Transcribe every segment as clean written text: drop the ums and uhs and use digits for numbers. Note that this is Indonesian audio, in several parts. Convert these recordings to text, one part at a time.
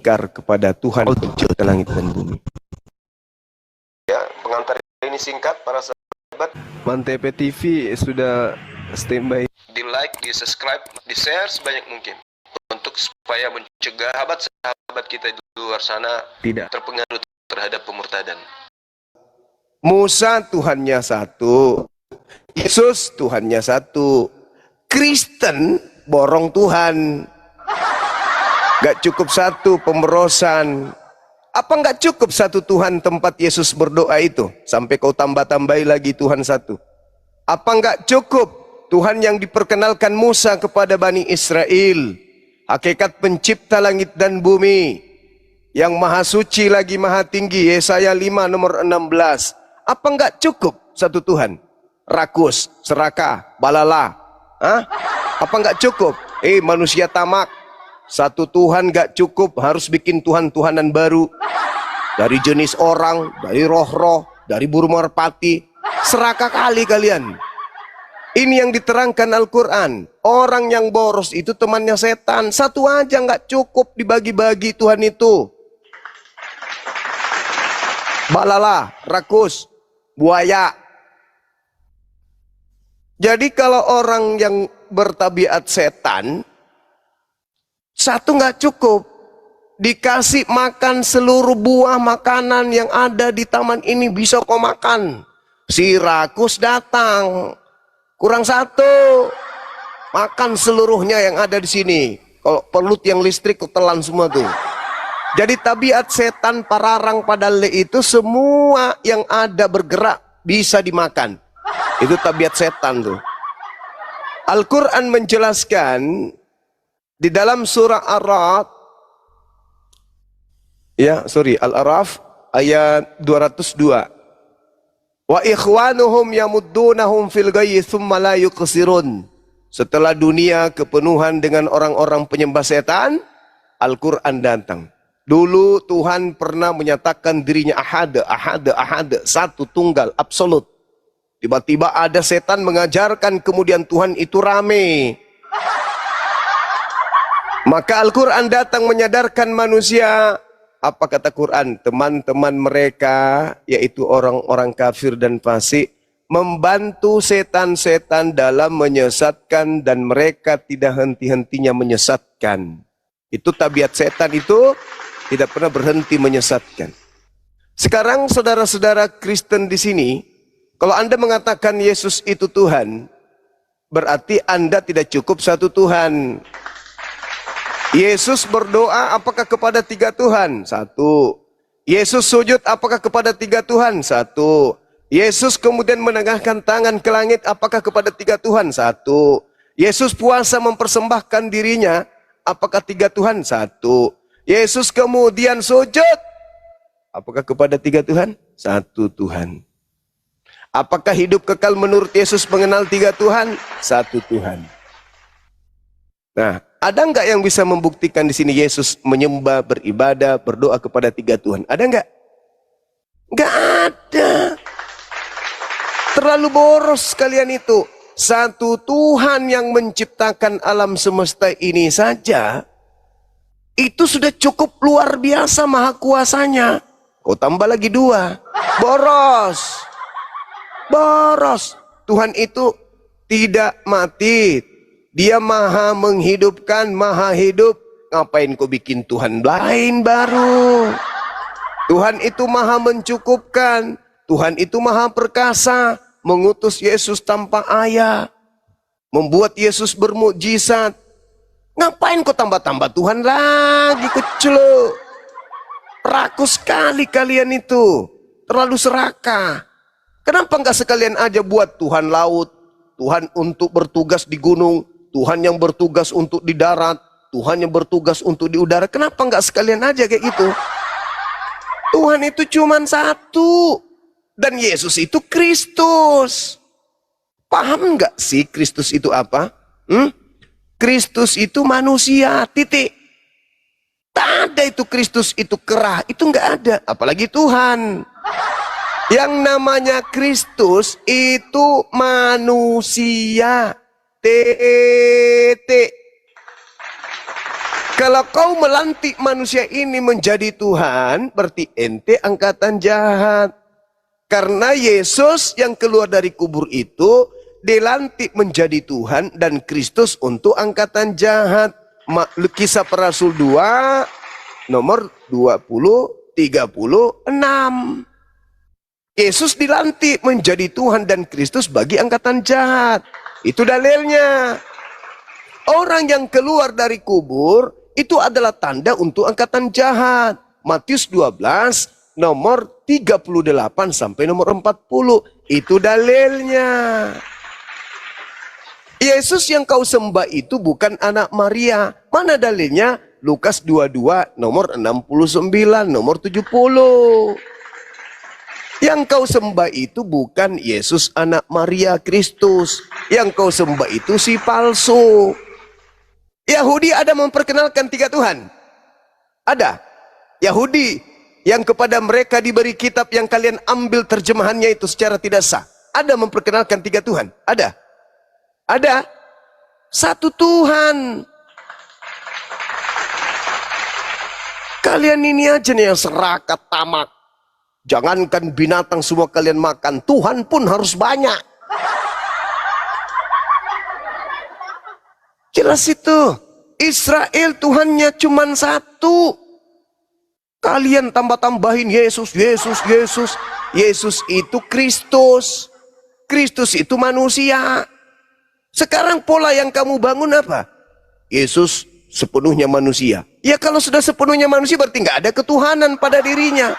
ingkar kepada Tuhan pencipta langit dan bumi. Ya, pengantar ini singkat para sahabat. Mantep TV sudah standby. Di like, di subscribe, di share sebanyak mungkin untuk supaya mencegah sahabat-sahabat kita di luar sana tidak terpengaruh terhadap pemurtadan. Musa Tuhannya satu, Yesus Tuhannya satu, Kristen borong Tuhan. Gak cukup satu pemberosan. Apa gak cukup satu Tuhan tempat Yesus berdoa itu? Sampai kau tambah-tambahi lagi Tuhan satu. Apa gak cukup Tuhan yang diperkenalkan Musa kepada Bani Israel? Hakikat pencipta langit dan bumi, yang maha suci lagi maha tinggi. Yesaya 5 nomor 16. Apa gak cukup satu Tuhan? Rakus, serakah, balala. Hah? Apa gak cukup? Manusia tamak. Satu Tuhan gak cukup, harus bikin Tuhan-Tuhanan baru. Dari jenis orang, dari roh-roh, dari burung merpati. Serakah kali kalian. Ini yang diterangkan Al-Quran. Orang yang boros itu temannya setan. Satu aja gak cukup dibagi-bagi Tuhan itu. Balala, rakus, buaya. Jadi kalau orang yang bertabiat setan, satu nggak cukup, dikasih makan seluruh buah makanan yang ada di taman ini bisa kau makan. Si rakus datang, kurang satu, makan seluruhnya yang ada di sini. Kalau perlu tiang listrik ketelan semua tuh. Jadi tabiat setan pararang padale itu semua yang ada bergerak bisa dimakan. Itu tabiat setan tuh. Al-Quran menjelaskan di dalam surah Al-Araf ayat 202. Wa ikhwanuhum yamuddunahum fil ghayyi tsumma la yuqsirun. Setelah dunia kepenuhan dengan orang-orang penyembah setan, Al-Quran datang. Dulu Tuhan pernah menyatakan dirinya ahad, satu tunggal, absolut. Tiba-tiba ada setan mengajarkan, kemudian Tuhan itu rame. Maka Al-Quran datang menyadarkan manusia. Apa kata Quran? Teman-teman mereka, yaitu orang-orang kafir dan fasik, membantu setan-setan dalam menyesatkan, dan mereka tidak henti-hentinya menyesatkan. Itu tabiat setan, itu tidak pernah berhenti menyesatkan. Sekarang saudara-saudara Kristen di sini, kalau Anda mengatakan Yesus itu Tuhan, berarti Anda tidak cukup satu Tuhan. Yesus berdoa apakah kepada tiga Tuhan? Satu. Yesus sujud apakah kepada tiga Tuhan? Satu. Yesus kemudian menengahkan tangan ke langit apakah kepada tiga Tuhan? Satu. Yesus puasa mempersembahkan dirinya apakah tiga Tuhan? Satu. Yesus kemudian sujud apakah kepada tiga Tuhan? Satu Tuhan. Apakah hidup kekal menurut Yesus mengenal tiga Tuhan? Satu Tuhan. Nah, ada nggak yang bisa membuktikan di sini Yesus menyembah, beribadah, berdoa kepada tiga Tuhan? Ada nggak? Nggak ada. Terlalu boros kalian itu. Satu Tuhan yang menciptakan alam semesta ini saja, itu sudah cukup luar biasa maha kuasanya. Kau tambah lagi dua. Boros. Boros. Tuhan itu tidak mati. Dia maha menghidupkan, maha hidup. Ngapain kau bikin Tuhan lain baru? Tuhan itu maha mencukupkan. Tuhan itu maha perkasa. Mengutus Yesus tanpa ayah. Membuat Yesus bermukjizat. Ngapain kau tambah-tambah Tuhan lagi, kecil? Rakus sekali kalian itu. Terlalu serakah. Kenapa nggak sekalian aja buat Tuhan laut, Tuhan untuk bertugas di gunung, Tuhan yang bertugas untuk di darat, Tuhan yang bertugas untuk di udara? Kenapa nggak sekalian aja kayak gitu? Tuhan itu cuma satu. Dan Yesus itu Kristus. Paham nggak sih Kristus itu apa? Kristus itu manusia, titik. Tak ada itu Kristus itu kerah, itu nggak ada. Apalagi Tuhan. Yang namanya Kristus itu manusia. Kalau kau melantik manusia ini menjadi Tuhan, berarti ente angkatan jahat. Karena Yesus yang keluar dari kubur itu dilantik menjadi Tuhan dan Kristus untuk angkatan jahat. Kisah para Rasul 2 nomor 36. Yesus dilantik menjadi Tuhan dan Kristus bagi angkatan jahat. Itu dalilnya. Orang yang keluar dari kubur itu adalah tanda untuk angkatan jahat. Matius 12 nomor 38 sampai nomor 40. Itu dalilnya. Yesus yang kau sembah itu bukan anak Maria. Mana dalilnya? Lukas 22 nomor 69 nomor 70. Yang kau sembah itu bukan Yesus anak Maria Kristus. Yang kau sembah itu si palsu. Yahudi ada memperkenalkan 3 Tuhan? Ada. Yahudi yang kepada mereka diberi kitab yang kalian ambil terjemahannya itu secara tidak sah. Ada memperkenalkan 3 Tuhan? Ada. Ada. 1 Tuhan. Kalian ini aja nih yang serakah tamak. Jangankan binatang semua kalian makan, Tuhan pun harus banyak. Jelas itu. Israel Tuhannya cuma 1. Kalian tambah-tambahin Yesus, Yesus, Yesus. Yesus itu Kristus. Kristus itu manusia. Sekarang pola yang kamu bangun apa? Yesus sepenuhnya manusia. Ya kalau sudah sepenuhnya manusia berarti nggak ada ketuhanan pada dirinya.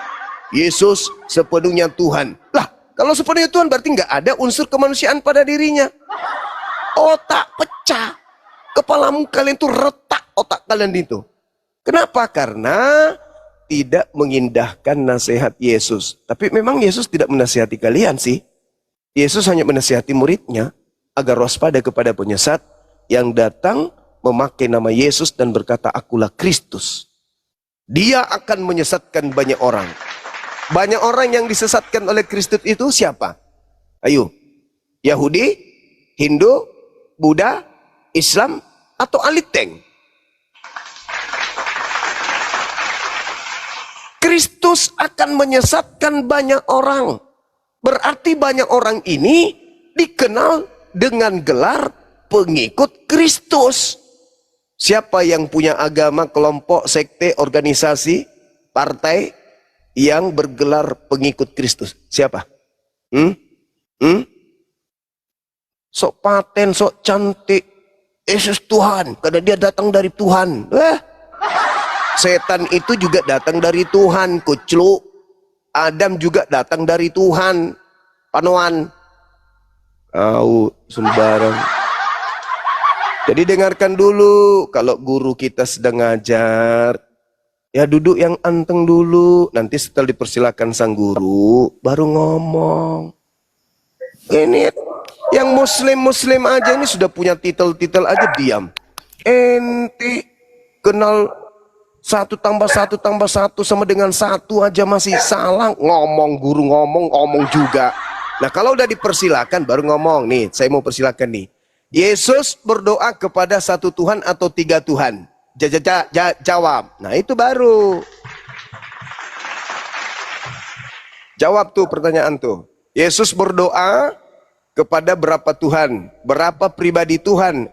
Yesus sepenuhnya Tuhan. Lah, kalau sepenuhnya Tuhan berarti nggak ada unsur kemanusiaan pada dirinya. Otak pecah. Kepalamu kalian itu retak otak kalian itu. Kenapa? Karena tidak mengindahkan nasihat Yesus. Tapi memang Yesus tidak menasihati kalian sih. Yesus hanya menasihati muridnya agar waspada kepada penyesat yang datang memakai nama Yesus dan berkata, akulah Kristus. Dia akan menyesatkan banyak orang. Banyak orang yang disesatkan oleh Kristus itu siapa? Ayo, Yahudi, Hindu, Buddha, Islam, atau Aliteng? Kristus akan menyesatkan banyak orang. Berarti banyak orang ini dikenal dengan gelar pengikut Kristus. Siapa yang punya agama, kelompok, sekte, organisasi, partai yang bergelar pengikut Kristus? Siapa? Sok paten, sok cantik. Yesus Tuhan, karena dia datang dari Tuhan. Setan itu juga datang dari Tuhan, kuclu. Adam juga datang dari Tuhan. Panoan. Sembarang. Jadi dengarkan dulu, kalau guru kita sedang ngajar, ya duduk yang anteng dulu. Nanti setelah dipersilakan sang guru, baru ngomong. Ini yang muslim-muslim aja ini sudah punya titel-titel aja diam. Ente kenal 1 tambah 1 tambah 1 sama dengan 1 aja masih salah. Ngomong, guru ngomong juga. Nah kalau udah dipersilakan baru ngomong. Nih saya mau persilakan nih. Yesus berdoa kepada 1 Tuhan atau 3 Tuhan? Jawab. Nah itu baru. Jawab tuh pertanyaan tuh. Yesus berdoa kepada berapa Tuhan? Berapa pribadi Tuhan?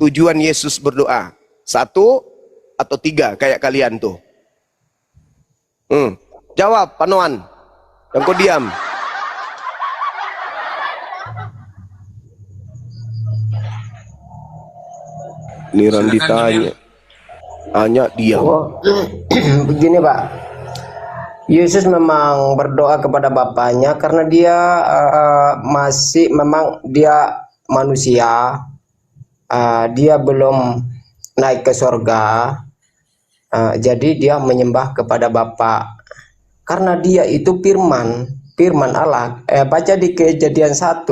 Tujuan Yesus berdoa 1 atau 3 kayak kalian tuh? Jawab Panoan. Dan kau diam. Niran ditanya. Hanya diam. Begini Pak, Yesus memang berdoa kepada Bapaknya karena dia memang dia manusia, dia belum naik ke surga, jadi dia menyembah kepada Bapa karena dia itu firman Allah. Baca di Kejadian 1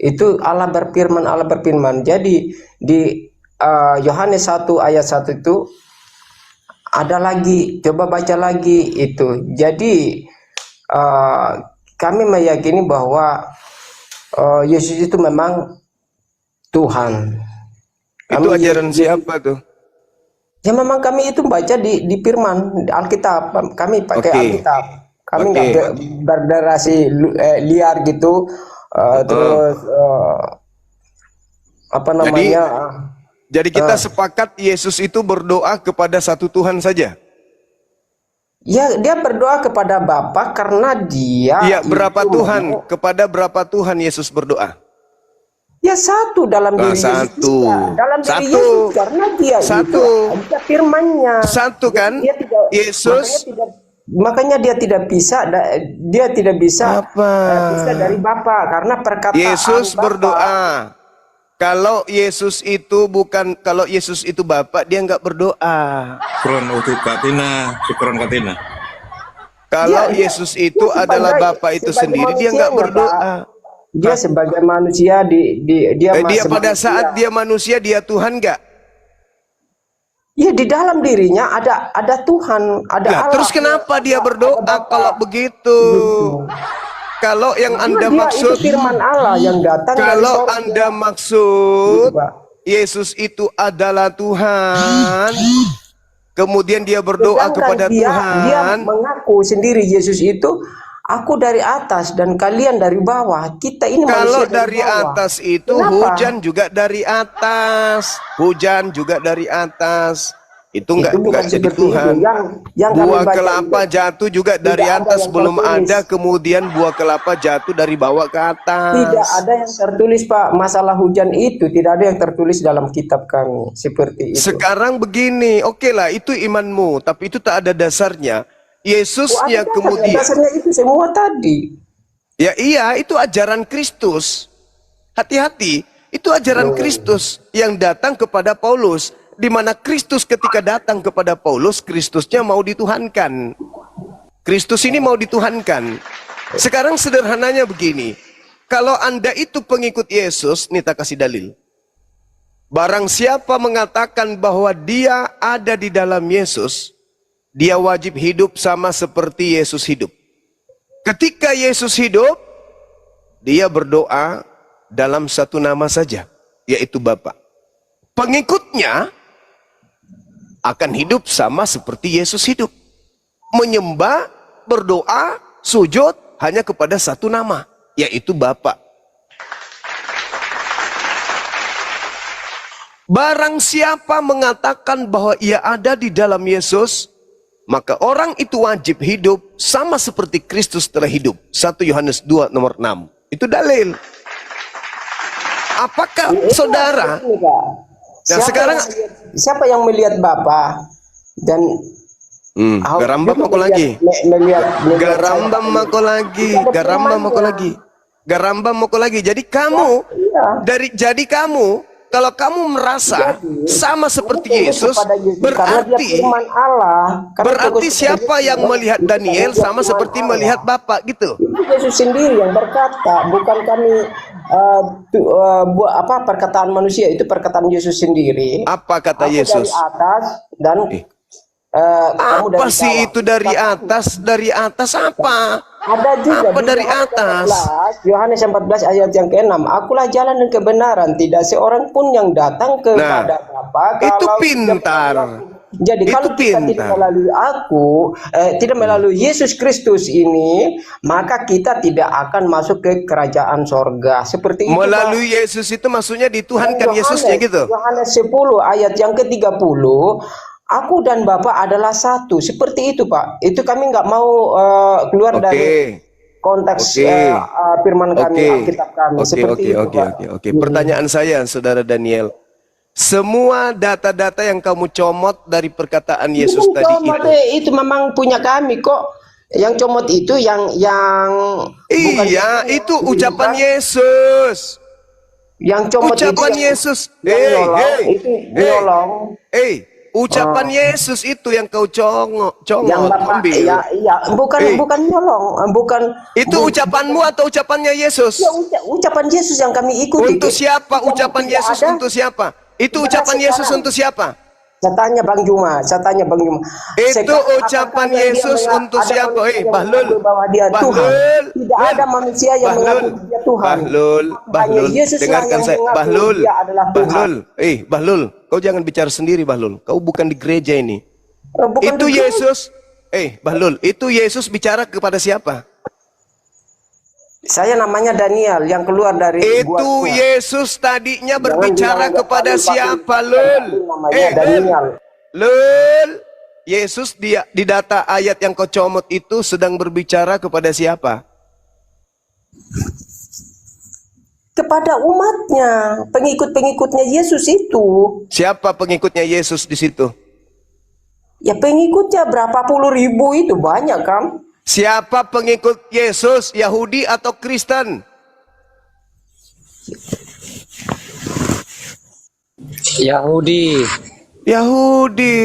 itu Allah berfirman. Jadi di Yohanes 1 ayat 1 itu ada lagi, coba baca lagi itu. Jadi kami meyakini bahwa Yesus itu memang Tuhan. Itu ajaran siapa tuh? Ya memang kami itu baca di firman Alkitab, kami pakai Oke. Alkitab. Kami Oke. nggak berdnarasi liar gitu, terus apa namanya? Jadi kita sepakat Yesus itu berdoa kepada satu Tuhan saja. Ya dia berdoa kepada Bapa karena dia Iya, berapa itu Tuhan? mau- Kepada berapa Tuhan Yesus berdoa? Ya satu dalam Nah, diri Yesus satu. juga. Dalam diri Satu. Yesus karena dia Satu. itu ada firman-Nya. Satu kan? Dia tidak, Yesus. makanya dia tidak bisa Apa? bisa dari Bapa karena perkataan Yesus Bapa. berdoa. Kalau Yesus itu Bapak, dia nggak berdoa. Syukron untuk Katina, syukron Katina. Kalau Dia- Yesus itu dia adalah sebagai- Bapak itu sebagai sendiri, dia nggak manusianya, berdoa. Dia sebagai manusia dia Dia pada manusia. saat dia manusia, dia Tuhan nggak? Ya di dalam dirinya ada Tuhan, ada Nah, Allah. terus kenapa dia berdoa ada Bapa. kalau begitu? Kalau yang Anda Karena dia maksud, itu firman Allah yang datang dari kalau sorga. Anda maksud Gitu, Pak. Yesus itu adalah Tuhan, kemudian dia berdoa Sedangkan kepada dia Tuhan. mengaku sendiri Yesus itu, aku dari atas dan kalian dari bawah. Kita ini Kalau manusia dari bawah. atas itu Kenapa? hujan juga dari atas, hujan juga dari atas. Itu Itu bukan enggak jadi seperti Tuhan. itu. Yang kami Buah baca kelapa itu jatuh juga dari tidak ada atas, yang belum tertulis. ada kemudian buah kelapa jatuh dari bawah ke atas. tidak ada yang tertulis, Pak. Masalah hujan itu tidak ada yang tertulis dalam kitab kami seperti itu. Sekarang begini, oke lah itu imanmu, tapi itu tak ada dasarnya. Yesusnya Ada kemudian, dasarnya itu semua tadi. ya iya itu ajaran Kristus. Hati-hati, itu ajaran Kristus yang datang kepada Paulus. Di mana Kristus ketika datang kepada Paulus, Kristusnya mau dituhankan. Kristus ini mau dituhankan. Sekarang sederhananya begini, kalau Anda itu pengikut Yesus, nih tak kasih dalil. Barang siapa mengatakan bahwa dia ada di dalam Yesus, dia wajib hidup sama seperti Yesus hidup. Ketika Yesus hidup, dia berdoa dalam satu nama saja, yaitu Bapa. Pengikutnya akan hidup sama seperti Yesus hidup. Menyembah, berdoa, sujud hanya kepada satu nama, yaitu Bapa. Barang siapa mengatakan bahwa ia ada di dalam Yesus, maka orang itu wajib hidup sama seperti Kristus telah hidup. 1 Yohanes 2 nomor 6. Itu dalil. Apakah saudara? Ini, Pak. Nah, sekarang siapa yang melihat Bapa dan garambam aku lagi. Garambam aku lagi. Garambam aku lagi. Garambam aku lagi. Jadi kamu jadi kamu kalau kamu merasa sama seperti Yesus, berarti siapa yang melihat Daniel sama seperti melihat Bapa gitu. Itu Yesus sendiri yang berkata, bukan kami perkataan manusia, itu perkataan Yesus sendiri. Apa kata Aku Yesus? dari atas dan kamu Apa dari sih bawah. itu dari atas? Dari atas apa? Ada juga Apa di dari Yohanes atas? 14, Yohanes 14 ayat yang ke-6. Akulah jalan dan kebenaran, tidak seorang pun yang datang kepada Bapa itu kalau pintar. tidak melalui. Jadi Itu kalau kita tidak pintar. melalui tidak melalui Yesus Kristus ini, maka kita tidak akan masuk ke kerajaan sorga. Seperti itu, Pak. Melalui Yesus itu maksudnya dituhankan Yesusnya gitu. Yohanes 10 ayat yang ke-30, aku dan Bapa adalah satu. Seperti itu, Pak. Itu kami nggak mau keluar dari konteks firman kami, Alkitab kami. Seperti itu, Pak. Oke. Pertanyaan saya, Saudara Daniel. Semua data-data yang kamu comot dari perkataan Yesus Bukan tadi comot, itu. itu memang punya kami kok. Yang comot itu yang Iya, itu ucapan Yesus. Yang comot Ucapan itu Yesus. itu nyolong. Ucapan Yesus itu yang kau Yang comot, Bapak, ambil. bukan nyolong, bukan. Itu ucapanmu atau ucapannya Yesus? Ya, ucapan Yesus yang kami ikuti. Untuk siapa Yang ucapan tidak Yesus ada. untuk siapa? Itu Tidak ucapan Yesus sekarang. untuk siapa? Saya tanya Bang Juma. Itu Sekarang, ucapan apakah dia Yesus untuk ada siapa? manusia yang Bahlul. mengaku bahwa dia Tuhan? Tidak ada manusia yang mengaku dia Tuhan. Bahlul, Hanya Yesuslah dengarkan yang saya. mengaku Bahlul, dia adalah Tuhan. Bahlul, kau jangan bicara sendiri, Bahlul. Kau bukan di gereja ini. Bukan Itu di- Yesus, Bahlul, itu Yesus bicara kepada siapa? Saya namanya Daniel yang keluar dari Itu gua. Yesus tadinya berbicara bilang kepada nggak siapa, pakai- Lul? namanya Daniel. Lul, Yesus di data ayat yang kau comot itu sedang berbicara kepada siapa? Kepada umatnya, pengikut-pengikutnya Yesus itu. Siapa pengikutnya Yesus di situ? Ya pengikutnya berapa puluh ribu itu banyak kan? Siapa pengikut Yesus, Yahudi atau Kristen? Yahudi. Yahudi.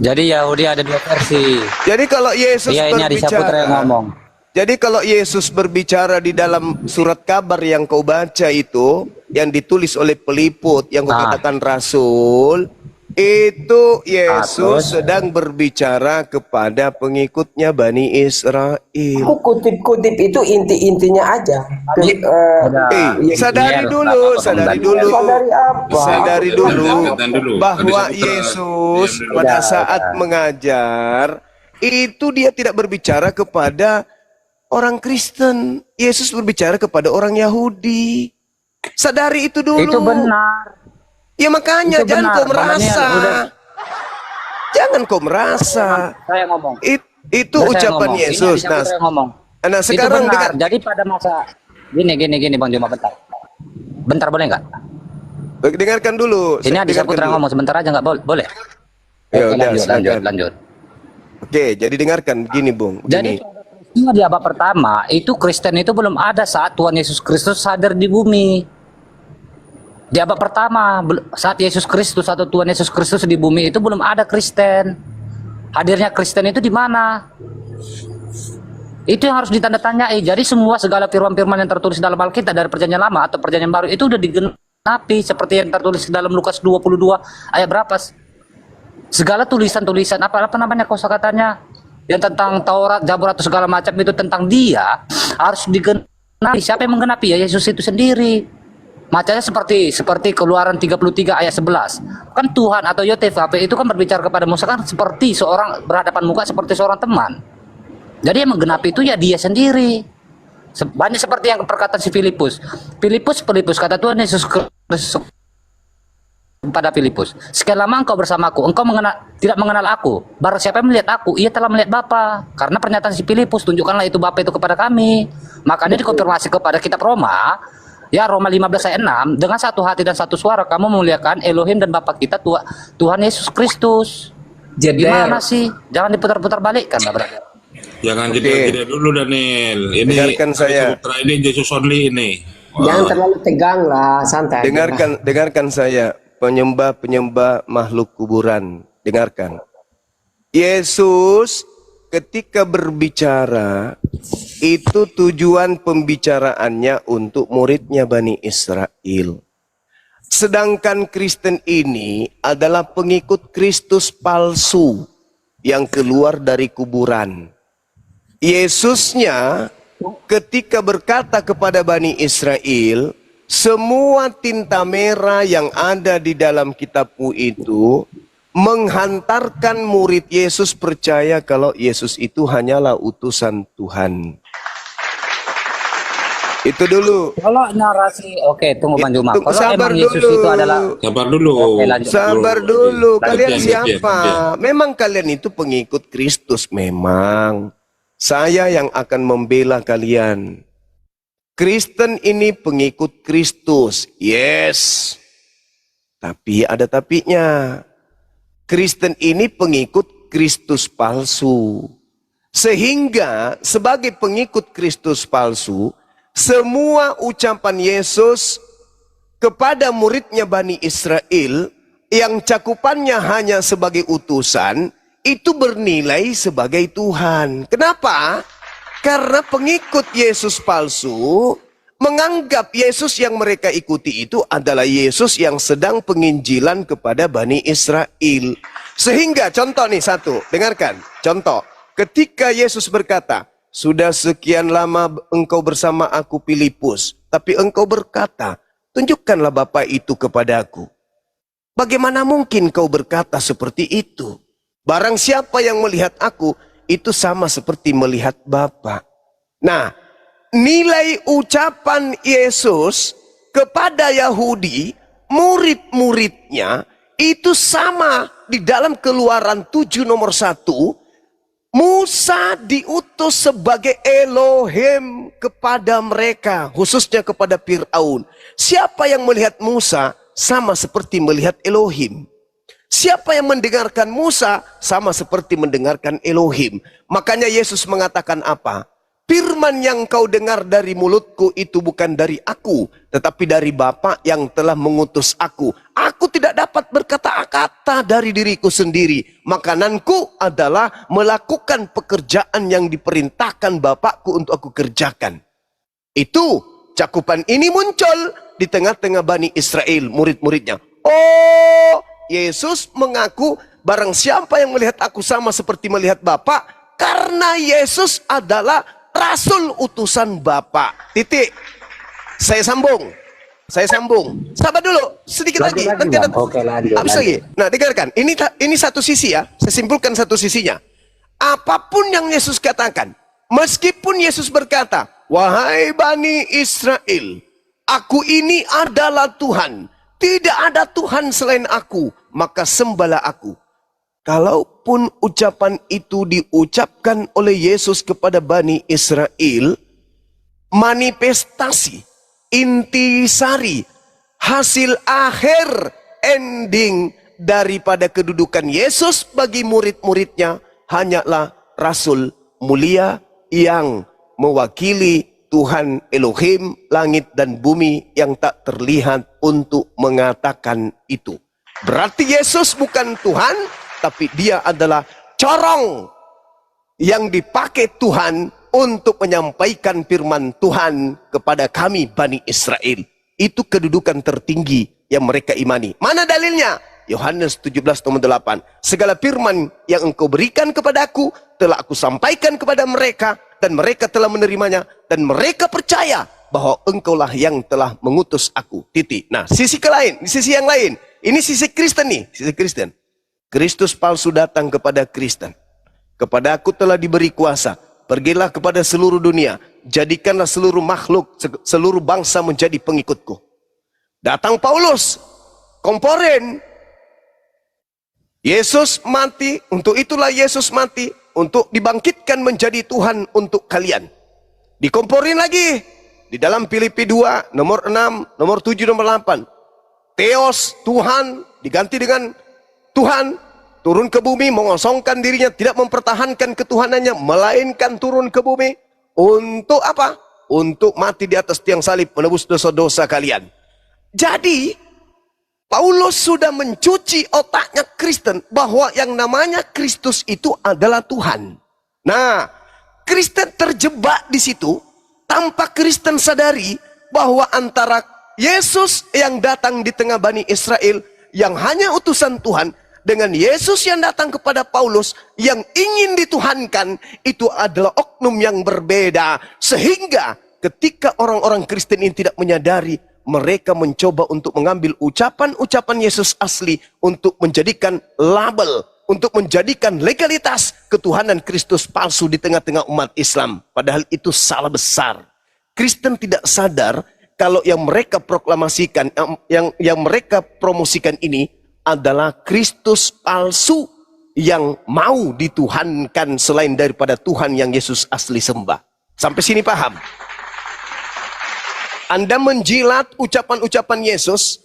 Jadi Yahudi ada dua versi. Jadi kalau Yesus Iya, ini Adi Saputra yang ngomong. Jadi kalau Yesus berbicara di dalam surat kabar yang kau baca itu, yang ditulis oleh peliput, yang kau katakan rasul, itu Yesus terus? sedang berbicara kepada pengikutnya Bani Israel. Aku kutip-kutip itu inti-intinya aja. Sadari dulu, sadari dulu, Sadari apa? sadari dulu Katakan dulu. bahwa Tadi Saputra Yesus diam dulu. pada saat mengajar itu dia tidak berbicara kepada orang Kristen. Yesus berbicara kepada orang Yahudi. Sadari itu dulu. Itu benar. Ya makanya Itu jangan benar, kau Bang merasa. Daniel, udah. Jangan kau merasa. Saya ngomong. Itu Udah saya ucapan ngomong. Yesus. Ini Adi Saputra yang ngomong. Nah Itu sekarang benar. dengan Jadi pada masa gini Bang Juma bentar boleh nggak? dengarkan dulu. Ini Adi dengarkan Saputra dulu. ngomong sebentar aja nggak boleh? Ya Oke, udah, lanjut. silakan. Oke, jadi dengarkan begini, Bung. Jadi Begini. di abad pertama itu Kristen itu belum ada saat Tuhan Yesus Kristus hadir di bumi. Di abad pertama saat Yesus Kristus atau Tuhan Yesus Kristus di bumi itu belum ada Kristen. Hadirnya Kristen itu di mana? Itu yang harus ditandatanyai. Jadi semua segala firman-firman yang tertulis dalam Alkitab dari Perjanjian Lama atau Perjanjian Baru itu udah digenapi seperti yang tertulis dalam Lukas 22 ayat berapa? Segala tulisan-tulisan apa namanya kosakatanya yang tentang Taurat, Zabur atau segala macam itu tentang dia harus digenapi. Siapa yang menggenapi? Ya Yesus itu sendiri. Macamnya seperti Keluaran 33 ayat 11. Kan Tuhan atau YTVP itu kan berbicara kepada Musa kan seperti seorang berhadapan muka seperti seorang teman. Jadi yang menggenapi itu ya dia sendiri. Banyak seperti yang perkataan si Filipus. Filipus kata Tuhan Yesus Kristus kepada Filipus, sekian lama engkau bersamaku, engkau tidak mengenal aku. Barang siapa yang melihat aku, ia telah melihat Bapa. Karena pernyataan si Filipus, tunjukkanlah itu Bapa itu kepada kami. Makanya dikonfirmasi kepada kitab Roma, ya Roma 15 ayat 6, dengan satu hati dan satu suara kamu memuliakan Elohim dan Bapa kita Tuhan Yesus Kristus. Gimana sih? Jangan diputar-putar balik kan, brother. Jangan jeda dulu Daniel. Ini Dengarkan saya. Saputra ini Jesus only ini. Jangan terlalu tegang lah, santai. Dengarkan saya, penyembah makhluk kuburan. Dengarkan. Yesus ketika berbicara itu tujuan pembicaraannya untuk muridnya Bani Israel. Sedangkan Kristen ini adalah pengikut Kristus palsu yang keluar dari kuburan. Yesusnya ketika berkata kepada Bani Israel, semua tinta merah yang ada di dalam kitabmu itu menghantarkan murid Yesus percaya kalau Yesus itu hanyalah utusan Tuhan. Itu dulu. Kalau narasi, oke, tunggu Bang Juma. Kalau Sabar emang Yesus dulu. itu adalah Sabar dulu. Oke, lanjut. Sabar dulu. Kalian Lanjut, siapa? lanjut. Memang kalian itu pengikut Kristus memang. Saya yang akan membela kalian. Kristen ini pengikut Kristus. Yes. Tapi ada tapinya. Kristen ini pengikut Kristus palsu. Sehingga sebagai pengikut Kristus palsu, semua ucapan Yesus kepada muridnya Bani Israel yang cakupannya hanya sebagai utusan, itu bernilai sebagai Tuhan. Kenapa? Karena pengikut Yesus palsu menganggap Yesus yang mereka ikuti itu adalah Yesus yang sedang penginjilan kepada Bani Israel. Sehingga contoh nih satu, dengarkan. Contoh, ketika Yesus berkata, sudah sekian lama engkau bersama aku Filipus, tapi engkau berkata, tunjukkanlah Bapa itu kepadaku. Bagaimana mungkin kau berkata seperti itu? Barang siapa yang melihat aku, itu sama seperti melihat Bapa. Nah, nilai ucapan Yesus kepada Yahudi, murid-muridnya, itu sama di dalam Keluaran 7 nomor 1. Musa diutus sebagai Elohim kepada mereka, khususnya kepada Fir'aun. Siapa yang melihat Musa sama seperti melihat Elohim. Siapa yang mendengarkan Musa sama seperti mendengarkan Elohim. Makanya Yesus mengatakan apa? Firman yang kau dengar dari mulutku itu bukan dari aku, tetapi dari Bapa yang telah mengutus aku. Aku tidak dapat berkata-kata dari diriku sendiri. Makananku adalah melakukan pekerjaan yang diperintahkan Bapakku untuk aku kerjakan. Itu cakupan ini muncul di tengah-tengah Bani Israel, murid-muridnya. Oh, Yesus mengaku barang siapa yang melihat aku sama seperti melihat Bapa, karena Yesus adalah Rasul utusan Bapa. Titik. Saya sambung. Sabar dulu, sedikit lagi. Nanti ada. Oke, lanjut. Habis lagi. Nah, dengarkan. Ini satu sisi ya. Saya simpulkan satu sisinya. Apapun yang Yesus katakan, meskipun Yesus berkata, wahai Bani Israel, aku ini adalah Tuhan. Tidak ada Tuhan selain aku, maka sembahlah aku. Kalaupun ucapan itu diucapkan oleh Yesus kepada Bani Israel, manifestasi, intisari, hasil akhir, ending daripada kedudukan Yesus bagi murid-muridnya hanyalah Rasul mulia yang mewakili Tuhan Elohim, langit dan bumi yang tak terlihat untuk mengatakan itu. Berarti Yesus bukan Tuhan, tapi dia adalah corong yang dipakai Tuhan untuk menyampaikan firman Tuhan kepada kami Bani Israel. Itu kedudukan tertinggi yang mereka imani. Mana dalilnya? Yohanes 17:8. Segala firman yang engkau berikan kepadaku telah aku sampaikan kepada mereka, dan mereka telah menerimanya, dan mereka percaya bahwa engkaulah yang telah mengutus aku. Titik. Nah, sisi yang lain. Ini sisi Kristen nih, sisi Kristen. Kristus palsu datang kepada Kristen. Kepada aku telah diberi kuasa. Pergilah kepada seluruh dunia. Jadikanlah seluruh makhluk, seluruh bangsa menjadi pengikutku. Datang Paulus. Komporen. Yesus mati. Untuk itulah Yesus mati. Untuk dibangkitkan menjadi Tuhan untuk kalian. Dikomporin lagi. Di dalam Filipi 2, nomor 6, nomor 7, nomor 8. Theos, Tuhan, diganti dengan Tuhan turun ke bumi, mengosongkan dirinya, tidak mempertahankan ketuhanannya, melainkan turun ke bumi. Untuk apa? Untuk mati di atas tiang salib, menebus dosa-dosa kalian. Jadi, Paulus sudah mencuci otaknya Kristen, bahwa yang namanya Kristus itu adalah Tuhan. Nah, Kristen terjebak di situ, tanpa Kristen sadari, bahwa antara Yesus yang datang di tengah Bani Israel, yang hanya utusan Tuhan, dengan Yesus yang datang kepada Paulus yang ingin dituhankan, itu adalah oknum yang berbeda. Sehingga ketika orang-orang Kristen ini tidak menyadari, mereka mencoba untuk mengambil ucapan-ucapan Yesus asli untuk menjadikan label, untuk menjadikan legalitas ketuhanan Kristus palsu di tengah-tengah umat Islam. Padahal itu salah besar. Kristen tidak sadar kalau yang mereka proklamasikan, yang mereka promosikan ini adalah Kristus palsu yang mau dituhankan selain daripada Tuhan yang Yesus asli sembah. Sampai sini paham? Anda menjilat ucapan-ucapan Yesus,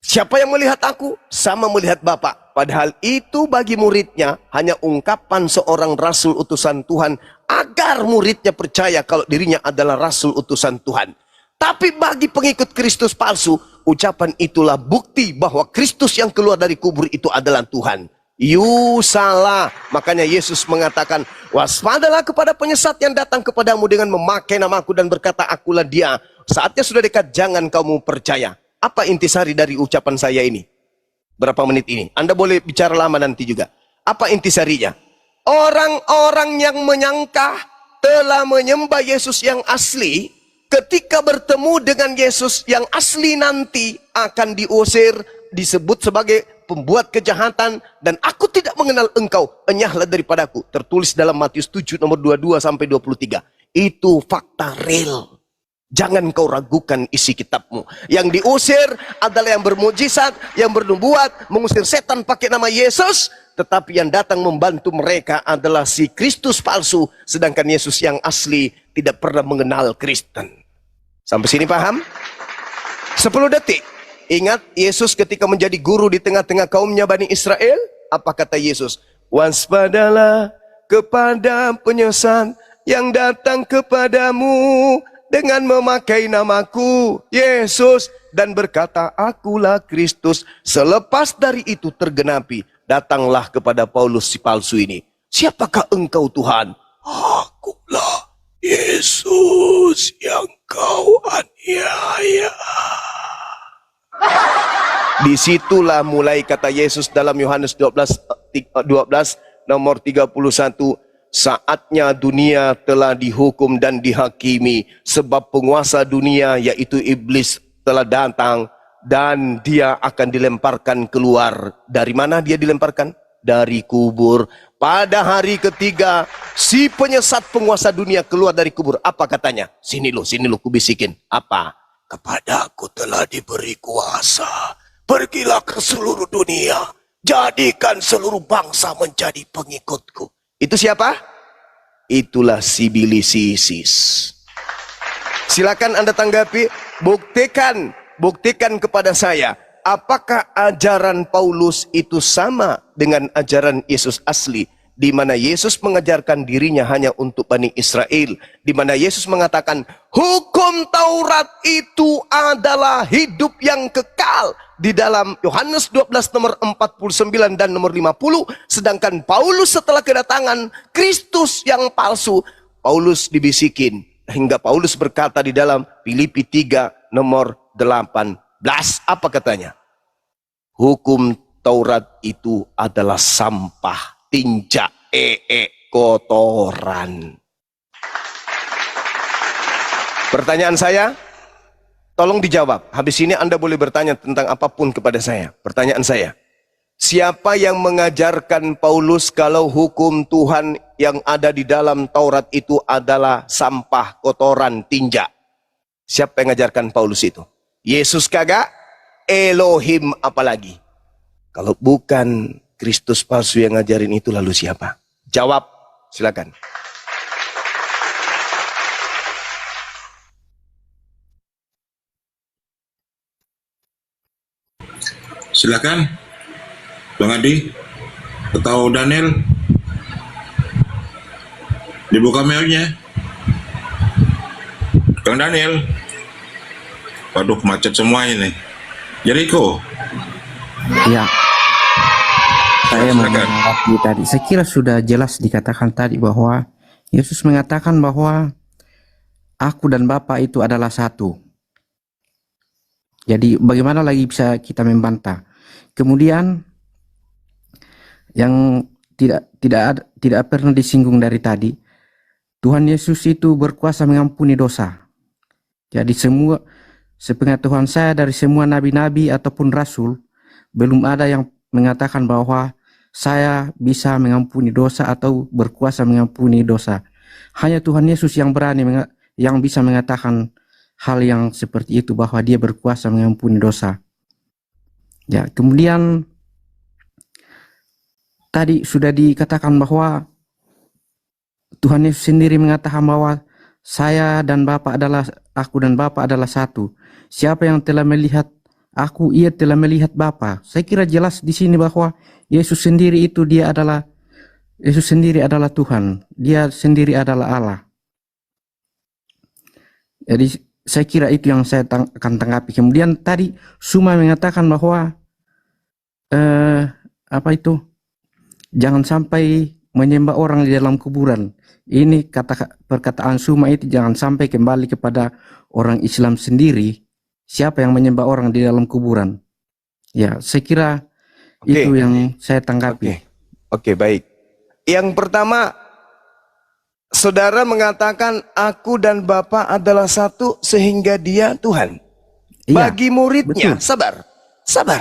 siapa yang melihat aku sama melihat Bapa. Padahal itu bagi muridnya hanya ungkapan seorang rasul utusan Tuhan agar muridnya percaya kalau dirinya adalah rasul utusan Tuhan. Tapi bagi pengikut Kristus palsu, ucapan itulah bukti bahwa Kristus yang keluar dari kubur itu adalah Tuhan. You salah. Makanya Yesus mengatakan, waspadalah kepada penyesat yang datang kepadamu dengan memakai namaku dan berkata, akulah dia. Saatnya sudah dekat, jangan kamu percaya. Apa intisari dari ucapan saya ini? Berapa menit ini? Anda boleh bicara lama nanti juga. Apa intisarinya? Orang-orang yang menyangka telah menyembah Yesus yang asli, ketika bertemu dengan Yesus yang asli nanti akan diusir, disebut sebagai pembuat kejahatan, dan aku tidak mengenal engkau, enyahlah daripadaku. Tertulis dalam Matius 7 nomor 22 sampai 23. Itu fakta real. Jangan kau ragukan isi kitabmu. Yang diusir adalah yang bermujizat, yang bernubuat, mengusir setan pakai nama Yesus. Tetapi yang datang membantu mereka adalah si Kristus palsu. Sedangkan Yesus yang asli tidak pernah mengenal Kristen. Sampai sini paham? 10 detik. Ingat Yesus ketika menjadi guru di tengah-tengah kaumnya Bani Israel. Apa kata Yesus? Waspadalah kepada penyesat yang datang kepadamu dengan memakai namaku, Yesus, dan berkata, akulah Kristus. Selepas dari itu tergenapi, datanglah kepada Paulus si palsu ini. Siapakah engkau Tuhan? Akulah Yesus yang kau aniaya. Disitulah mulai kata Yesus dalam Yohanes 12 nomor 31. Saatnya dunia telah dihukum dan dihakimi, sebab penguasa dunia yaitu iblis telah datang, dan dia akan dilemparkan keluar. Dari mana dia dilemparkan? Dari kubur. Pada hari ketiga si penyesat penguasa dunia keluar dari kubur. Apa katanya? Sini lo kubisikin. Apa? Kepadaku telah diberi kuasa, pergilah ke seluruh dunia, jadikan seluruh bangsa menjadi pengikutku. Itu siapa? Itulah si Bilis Isis. Silakan Anda tanggapi. Buktikan kepada saya, apakah ajaran Paulus itu sama dengan ajaran Yesus asli, di mana Yesus mengajarkan dirinya hanya untuk Bani Israel, di mana Yesus mengatakan hukum Taurat itu adalah hidup yang kekal di dalam Yohanes 12 nomor 49 dan nomor 50. Sedangkan Paulus setelah kedatangan Kristus yang palsu, Paulus dibisikin hingga Paulus berkata di dalam Filipi 3 nomor 18. Apa katanya? Hukum Taurat itu adalah sampah, tinja, kotoran. Pertanyaan saya, tolong dijawab. Habis ini Anda boleh bertanya tentang apapun kepada saya. Pertanyaan saya, siapa yang mengajarkan Paulus kalau hukum Tuhan yang ada di dalam Taurat itu adalah sampah, kotoran, tinja? Siapa yang mengajarkan Paulus itu? Yesus kagak? Elohim apalagi? Kalau bukan Kristus palsu yang ngajarin itu, lalu siapa? Jawab, silakan. Silakan, Bang Adi atau Daniel, dibuka mailnya. Kang Daniel, waduh macet semua ini. Jericho. Ya, saya menanggapi tadi. Saya kira sudah jelas dikatakan tadi bahwa Yesus mengatakan bahwa aku dan Bapa itu adalah satu. Jadi bagaimana lagi bisa kita membantah? Kemudian yang tidak pernah disinggung dari tadi, Tuhan Yesus itu berkuasa mengampuni dosa. Jadi sepengetahuan saya dari semua nabi-nabi ataupun rasul, belum ada yang mengatakan bahwa saya bisa mengampuni dosa atau berkuasa mengampuni dosa. Hanya Tuhan Yesus yang berani, yang bisa mengatakan hal yang seperti itu, bahwa dia berkuasa mengampuni dosa. Ya, kemudian tadi sudah dikatakan bahwa Tuhan Yesus sendiri mengatakan bahwa saya dan Bapa adalah, aku dan Bapa adalah satu. Siapa yang telah melihat aku, ia telah melihat Bapa. Saya kira jelas di sini bahwa Yesus sendiri itu Yesus sendiri adalah Tuhan. Dia sendiri adalah Allah. Jadi saya kira itu yang saya akan tanggapi. Kemudian tadi Suma mengatakan bahwa jangan sampai menyembah orang di dalam kuburan. Ini perkataan Suma itu jangan sampai kembali kepada orang Islam sendiri. Siapa yang menyembah orang di dalam kuburan? Ya, saya kira itu yang saya tanggapi. Oke, baik. Yang pertama, saudara mengatakan aku dan Bapa adalah satu sehingga dia Tuhan. Iya, Bagi muridnya, betul. Sabar.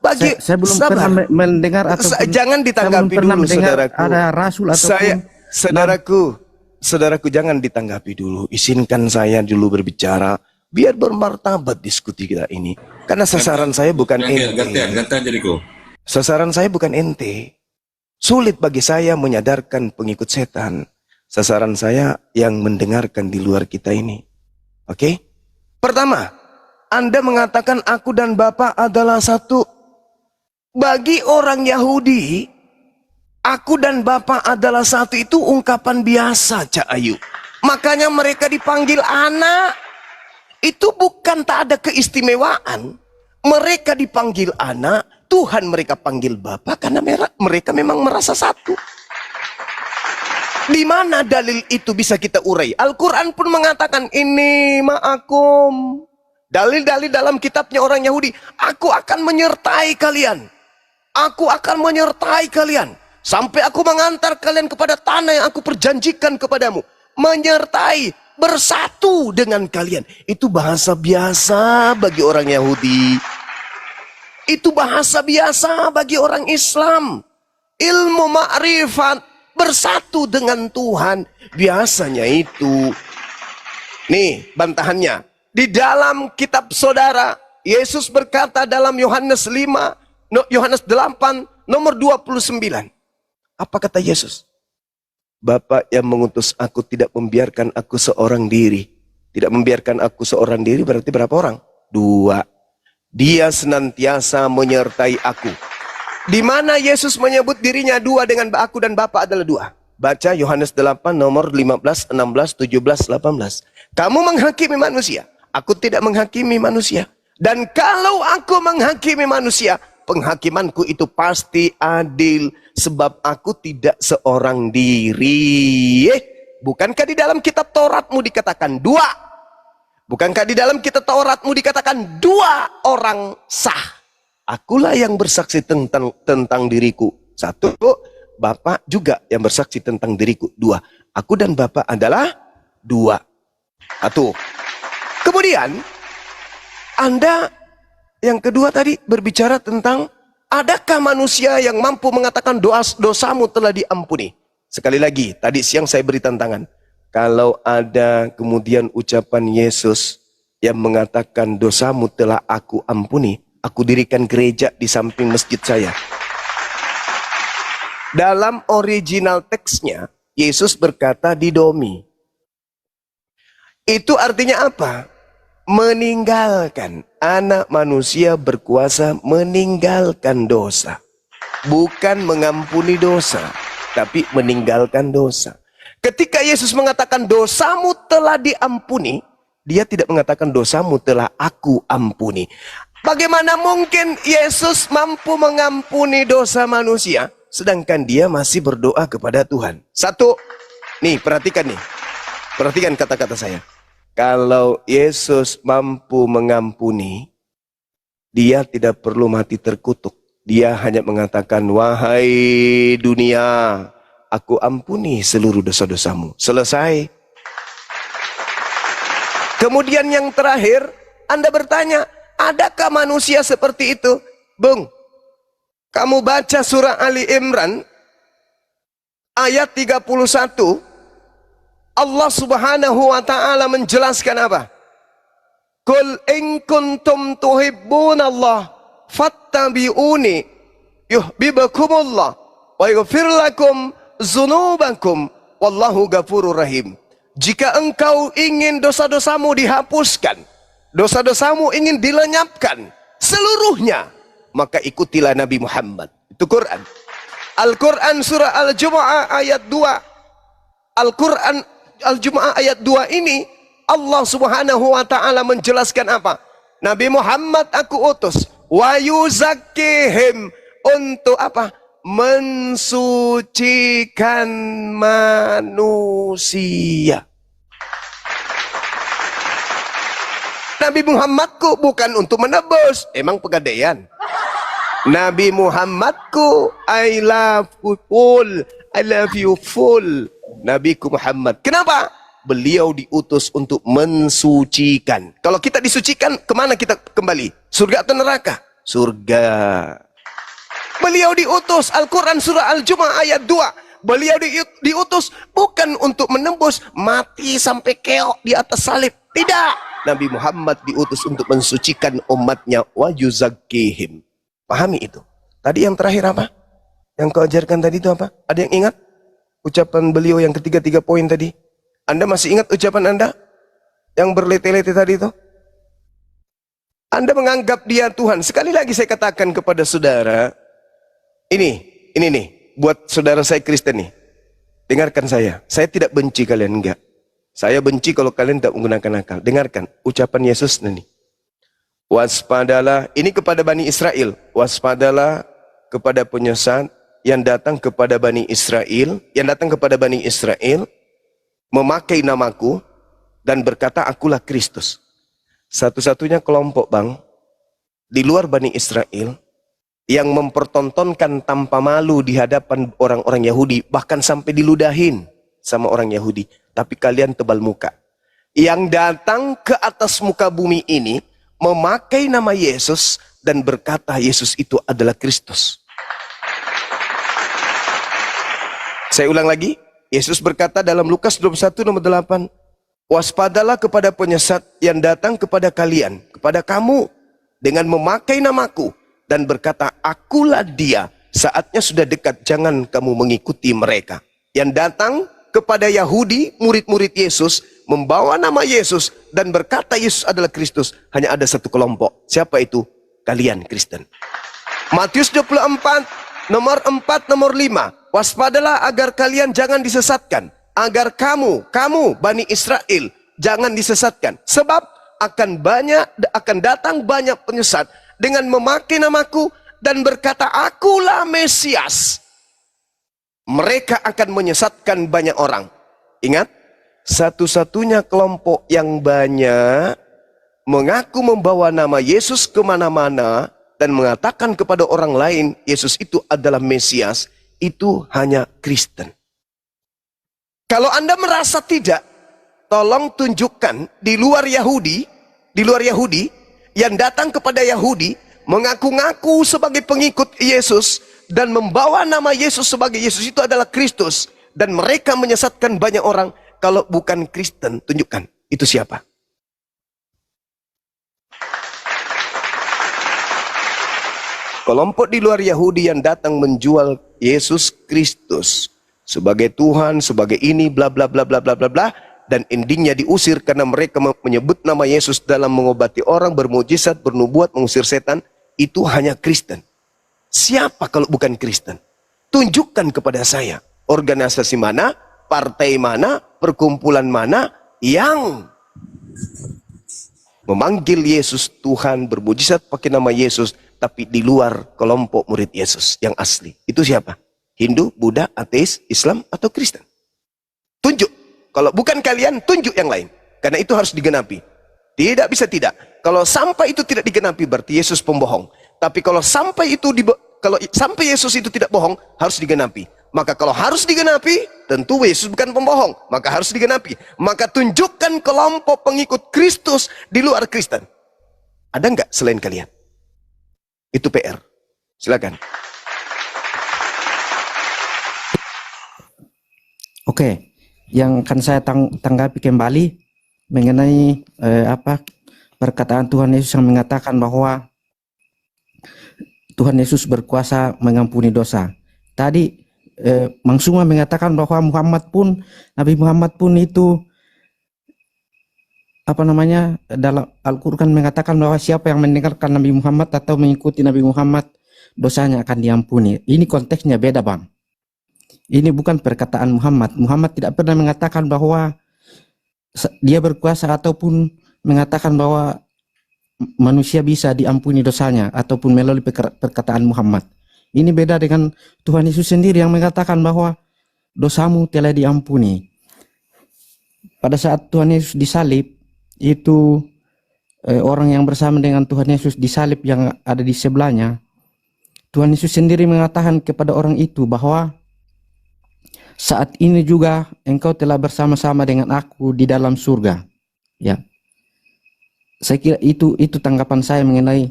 Bagi saya belum sabar. pernah mendengar atau Jangan ditanggapi dulu, saudaraku. Ada rasul ataupun saudaraku jangan ditanggapi dulu. Izinkan saya dulu berbicara biar bermartabat diskusi kita ini. Karena sasaran saya bukan ente. Gantian Jericho. Sasaran saya bukan ente. Sulit bagi saya menyadarkan pengikut setan. Sasaran saya yang mendengarkan di luar kita ini. Oke? Pertama, Anda mengatakan aku dan Bapa adalah satu. Bagi orang Yahudi, aku dan Bapa adalah satu itu ungkapan biasa, Cak Ayu. Makanya mereka dipanggil anak. Itu bukan tak ada keistimewaan. Mereka dipanggil anak, Tuhan mereka panggil Bapa karena mereka memang merasa satu. Di mana dalil itu bisa kita urai? Al-Quran pun mengatakan ini ma'akum. Dalil-dalil dalam kitabnya orang Yahudi. Aku akan menyertai kalian. Aku akan menyertai kalian. Sampai aku mengantar kalian kepada tanah yang aku perjanjikan kepadamu. Menyertai, bersatu dengan kalian. Itu bahasa biasa bagi orang Yahudi. Itu bahasa biasa bagi orang Islam. Ilmu ma'rifat, bersatu dengan Tuhan. Biasanya itu. Nih bantahannya. Di dalam kitab saudara, Yesus berkata dalam Yohanes 5, Yohanes 8, nomor 29. Apa kata Yesus? Bapa yang mengutus aku tidak membiarkan aku seorang diri. Tidak membiarkan aku seorang diri berarti berapa orang? 2. Dia senantiasa menyertai aku. Di mana Yesus menyebut dirinya 2 dengan aku dan Bapa adalah 2. Baca Yohanes 8 nomor 15, 16, 17, 18. Kamu menghakimi manusia. Aku tidak menghakimi manusia. Dan kalau aku menghakimi manusia, penghakimanku itu pasti adil. Sebab aku tidak seorang diri. Bukankah di dalam kitab Tauratmu dikatakan 2? Bukankah di dalam kitab Tauratmu dikatakan 2 orang sah? Akulah yang bersaksi tentang diriku. 1. Bapa juga yang bersaksi tentang diriku. 2. Aku dan Bapa adalah 2. 1. Kemudian Anda yang kedua tadi berbicara tentang adakah manusia yang mampu mengatakan dosamu telah diampuni? Sekali lagi, tadi siang saya beri tantangan. Kalau ada kemudian ucapan Yesus yang mengatakan dosamu telah aku ampuni, aku dirikan gereja di samping masjid saya. Dalam original teksnya, Yesus berkata didomi. Itu artinya apa? Meninggalkan. Anak manusia berkuasa meninggalkan dosa. Bukan mengampuni dosa, tapi meninggalkan dosa. Ketika Yesus mengatakan dosamu telah diampuni, dia tidak mengatakan dosamu telah aku ampuni. Bagaimana mungkin Yesus mampu mengampuni dosa manusia, sedangkan dia masih berdoa kepada Tuhan? 1, nih perhatikan nih. Perhatikan kata-kata saya. Kalau Yesus mampu mengampuni, dia tidak perlu mati terkutuk. Dia hanya mengatakan, wahai dunia, aku ampuni seluruh dosa-dosamu. Selesai. Kemudian yang terakhir, Anda bertanya, adakah manusia seperti itu? Bung, kamu baca surah Ali Imran, ayat 31, Allah subhanahu wa ta'ala menjelaskan apa? Qul in kuntum tuhibbunallah fattabi'uni yuhibbukumullah wa yaghfir lakum dzunubakum wallahu ghafurur rahim. Jika engkau ingin dosa-dosamu dihapuskan, dosa-dosamu ingin dilenyapkan seluruhnya, maka ikutilah Nabi Muhammad. Itu Quran. Al-Quran surah Al-Jumu'ah ayat 2. Al-Quran Al-Jumu'ah ayat 2 ini Allah subhanahu wa ta'ala menjelaskan apa? Nabi Muhammad aku utus wa yuzakkihim, untuk apa? Mensucikan manusia. Nabi Muhammadku bukan untuk menebus, emang pegadaian. Nabi Muhammadku I love you full. Nabiku Muhammad. Kenapa? Beliau diutus untuk mensucikan. Kalau kita disucikan, kemana kita kembali? Surga atau neraka? Surga. Beliau diutus, Al-Quran surah Al-Jumu'ah ayat 2. Beliau diutus bukan untuk menembus mati sampai keok di atas salib. Tidak. Nabi Muhammad diutus untuk mensucikan umatnya wa yuzakkihim. Pahami itu. Tadi yang terakhir apa? Yang kau ajarkan tadi itu apa? Ada yang ingat? Ucapan beliau yang ketiga 3 poin tadi. Anda masih ingat ucapan Anda? Yang berlete-lete tadi itu? Anda menganggap dia Tuhan. Sekali lagi saya katakan kepada saudara. Ini nih. Buat saudara saya Kristen nih. Dengarkan saya. Saya tidak benci kalian, enggak. Saya benci kalau kalian tak menggunakan akal. Dengarkan ucapan Yesus nih. Waspadalah. Ini kepada Bani Israel. Waspadalah kepada penyesat yang datang kepada Bani Israel, memakai namaku dan berkata akulah Kristus. Satu-satunya kelompok bang di luar Bani Israel yang mempertontonkan tanpa malu di hadapan orang-orang Yahudi, bahkan sampai diludahin sama orang Yahudi, tapi kalian tebal muka. Yang datang ke atas muka bumi ini memakai nama Yesus dan berkata Yesus itu adalah Kristus. Saya ulang lagi, Yesus berkata dalam Lukas 21 nomor 8, waspadalah kepada penyesat yang datang kepada kalian, kepada kamu, dengan memakai namaku, dan berkata, akulah dia, saatnya sudah dekat, jangan kamu mengikuti mereka. Yang datang kepada Yahudi, murid-murid Yesus, membawa nama Yesus, dan berkata Yesus adalah Kristus, hanya ada satu kelompok. Siapa itu? Kalian Kristen. Matius 24, nomor 4, nomor 5. Waspadalah agar kalian jangan disesatkan. Agar kamu Bani Israel jangan disesatkan. Sebab akan datang banyak penyesat dengan memakai namaku dan berkata akulah Mesias. Mereka akan menyesatkan banyak orang. Ingat, satu-satunya kelompok yang banyak mengaku membawa nama Yesus kemana-mana dan mengatakan kepada orang lain Yesus itu adalah Mesias, itu hanya Kristen. Kalau Anda merasa tidak, tolong tunjukkan di luar Yahudi yang datang kepada Yahudi mengaku-ngaku sebagai pengikut Yesus dan membawa nama Yesus sebagai Yesus itu adalah Kristus dan mereka menyesatkan banyak orang. Kalau bukan Kristen, tunjukkan itu siapa. Kelompok di luar Yahudi yang datang menjual Yesus Kristus sebagai Tuhan, sebagai ini, bla bla bla bla bla bla bla, dan endingnya diusir karena mereka menyebut nama Yesus dalam mengobati orang, bermujizat, bernubuat, mengusir setan. Itu hanya Kristen. Siapa kalau bukan Kristen? Tunjukkan kepada saya organisasi mana, partai mana, perkumpulan mana yang memanggil Yesus Tuhan, bermujizat pakai nama Yesus, tapi di luar kelompok murid Yesus yang asli. Itu siapa? Hindu, Buddha, ateis, Islam, atau Kristen? Tunjuk. Kalau bukan kalian, tunjuk yang lain. Karena itu harus digenapi. Tidak bisa tidak. Kalau sampai itu tidak digenapi, berarti Yesus pembohong. Tapi kalau sampai Yesus itu tidak bohong, harus digenapi. Maka kalau harus digenapi, tentu Yesus bukan pembohong. Maka harus digenapi. Maka tunjukkan kelompok pengikut Kristus di luar Kristen. Ada nggak selain kalian? Itu PR. Silakan. Oke, yang akan saya tanggapi kembali mengenai perkataan Tuhan Yesus yang mengatakan bahwa Tuhan Yesus berkuasa mengampuni dosa. Tadi Mang Suma mengatakan bahwa Nabi Muhammad pun itu dalam Al-Quran mengatakan bahwa siapa yang mendengarkan Nabi Muhammad atau mengikuti Nabi Muhammad, dosanya akan diampuni. Ini konteksnya beda, Bang. Ini bukan perkataan Muhammad. Muhammad tidak pernah mengatakan bahwa dia berkuasa ataupun mengatakan bahwa manusia bisa diampuni dosanya ataupun melalui perkataan Muhammad. Ini beda dengan Tuhan Yesus sendiri yang mengatakan bahwa dosamu telah diampuni. Pada saat Tuhan Yesus disalib, itu orang yang bersama dengan Tuhan Yesus disalib yang ada di sebelahnya, Tuhan Yesus sendiri mengatakan kepada orang itu bahwa saat ini juga engkau telah bersama-sama dengan aku di dalam surga. Ya, saya kira itu tanggapan saya mengenai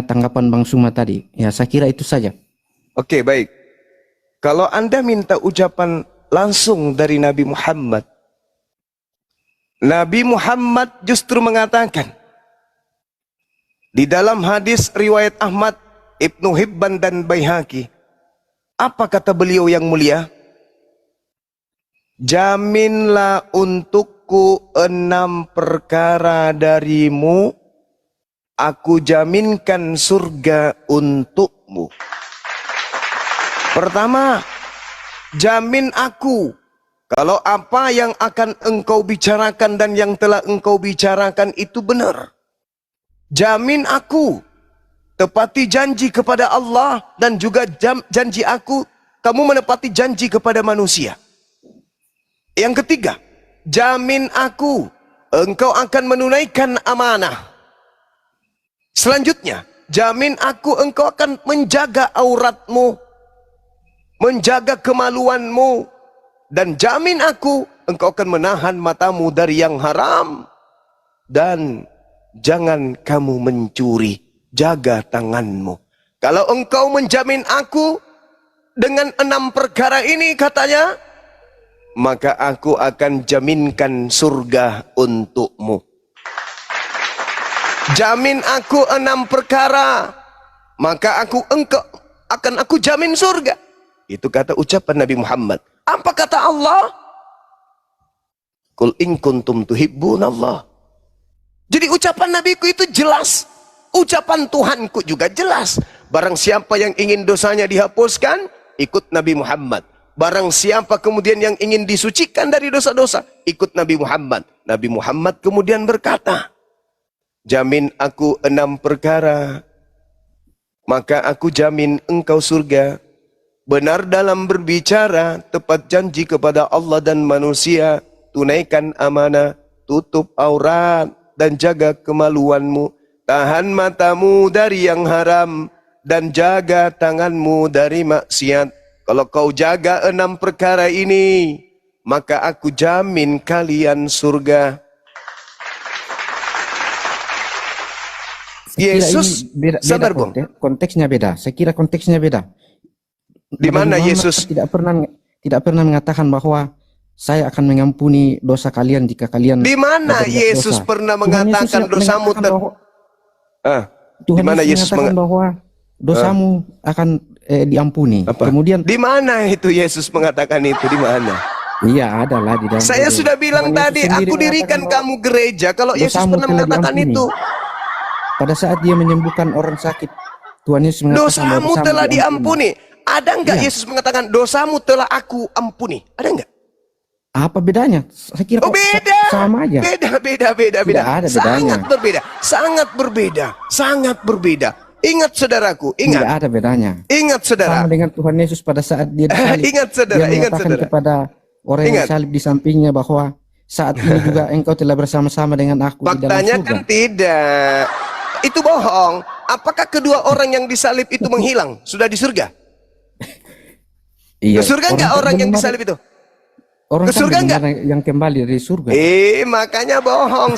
tanggapan Bang Suma tadi. Ya, saya kira itu saja. Oke, baik. Kalau Anda minta ucapan langsung dari Nabi Muhammad, Nabi Muhammad justru mengatakan di dalam hadis riwayat Ahmad, Ibnu Hibban dan Baihaqi, apa kata beliau yang mulia? Jaminlah untukku 6 perkara darimu, aku jaminkan surga untukmu. Pertama, jamin aku kalau apa yang akan engkau bicarakan dan yang telah engkau bicarakan itu benar. Jamin aku, tepati janji kepada Allah dan juga janji aku, kamu menepati janji kepada manusia. Yang ketiga, jamin aku, engkau akan menunaikan amanah. Selanjutnya, jamin aku, engkau akan menjaga auratmu, menjaga kemaluanmu, dan jamin aku, engkau akan menahan matamu dari yang haram, dan jangan kamu mencuri, jaga tanganmu. Kalau engkau menjamin aku dengan 6 perkara ini, katanya, maka aku akan jaminkan surga untukmu. Jamin aku 6 perkara, maka engkau akan aku jamin surga. Itu kata ucapan Nabi Muhammad. Apa kata Allah? Qul in kuntum tuhibbunallah. Jadi ucapan Nabiku itu jelas. Ucapan Tuhanku juga jelas. Barang siapa yang ingin dosanya dihapuskan, ikut Nabi Muhammad. Barang siapa kemudian yang ingin disucikan dari dosa-dosa, ikut Nabi Muhammad. Nabi Muhammad kemudian berkata, jamin aku 6 perkara, maka aku jamin engkau surga. Benar dalam berbicara, tepat janji kepada Allah dan manusia, tunaikan amanah, tutup aurat, dan jaga kemaluanmu. Tahan matamu dari yang haram, dan jaga tanganmu dari maksiat. Kalau kau jaga 6 perkara ini, maka aku jamin kalian surga. Yesus, sabar Bung. Konteksnya beda. Saya kira konteksnya beda. Di mana Yesus tidak pernah mengatakan bahwa saya akan mengampuni dosa kalian jika kalian. Di mana Yesus dosa. pernah mengatakan dosamu Tuhan di mana Yesus mengatakan bahwa dosamu akan diampuni. Apa? Kemudian di mana itu Yesus mengatakan itu? Di mana? Iya, adalah di dalam. Saya sudah bilang Tuhan tadi, aku dirikan kamu gereja. Kalau Yesus pernah mengatakan itu, pada saat dia menyembuhkan orang sakit, Tuhan Yesus mengatakan dosamu telah diampuni. Ada enggak Yesus mengatakan dosamu telah aku ampuni? Ada enggak? Apa bedanya? Saya kira beda. Sama aja. Beda. Ada sangat berbeda. Sangat berbeda. Ingat saudaraku, ingat. Tidak ada bedanya. Ingat saudara. Sama dengan Tuhan Yesus pada saat dia disalib. Ingat saudara, dia mengatakan kepada orang yang disalib di sampingnya bahwa saat ini juga engkau telah bersama-sama dengan aku di dalam surga. Faktanya kan tidak. Itu bohong. Apakah kedua orang yang disalib itu menghilang? Sudah di surga? Iya. Ke surga enggak orang yang disalib itu? Orang ke surga enggak? Yang kembali dari surga. Makanya bohong.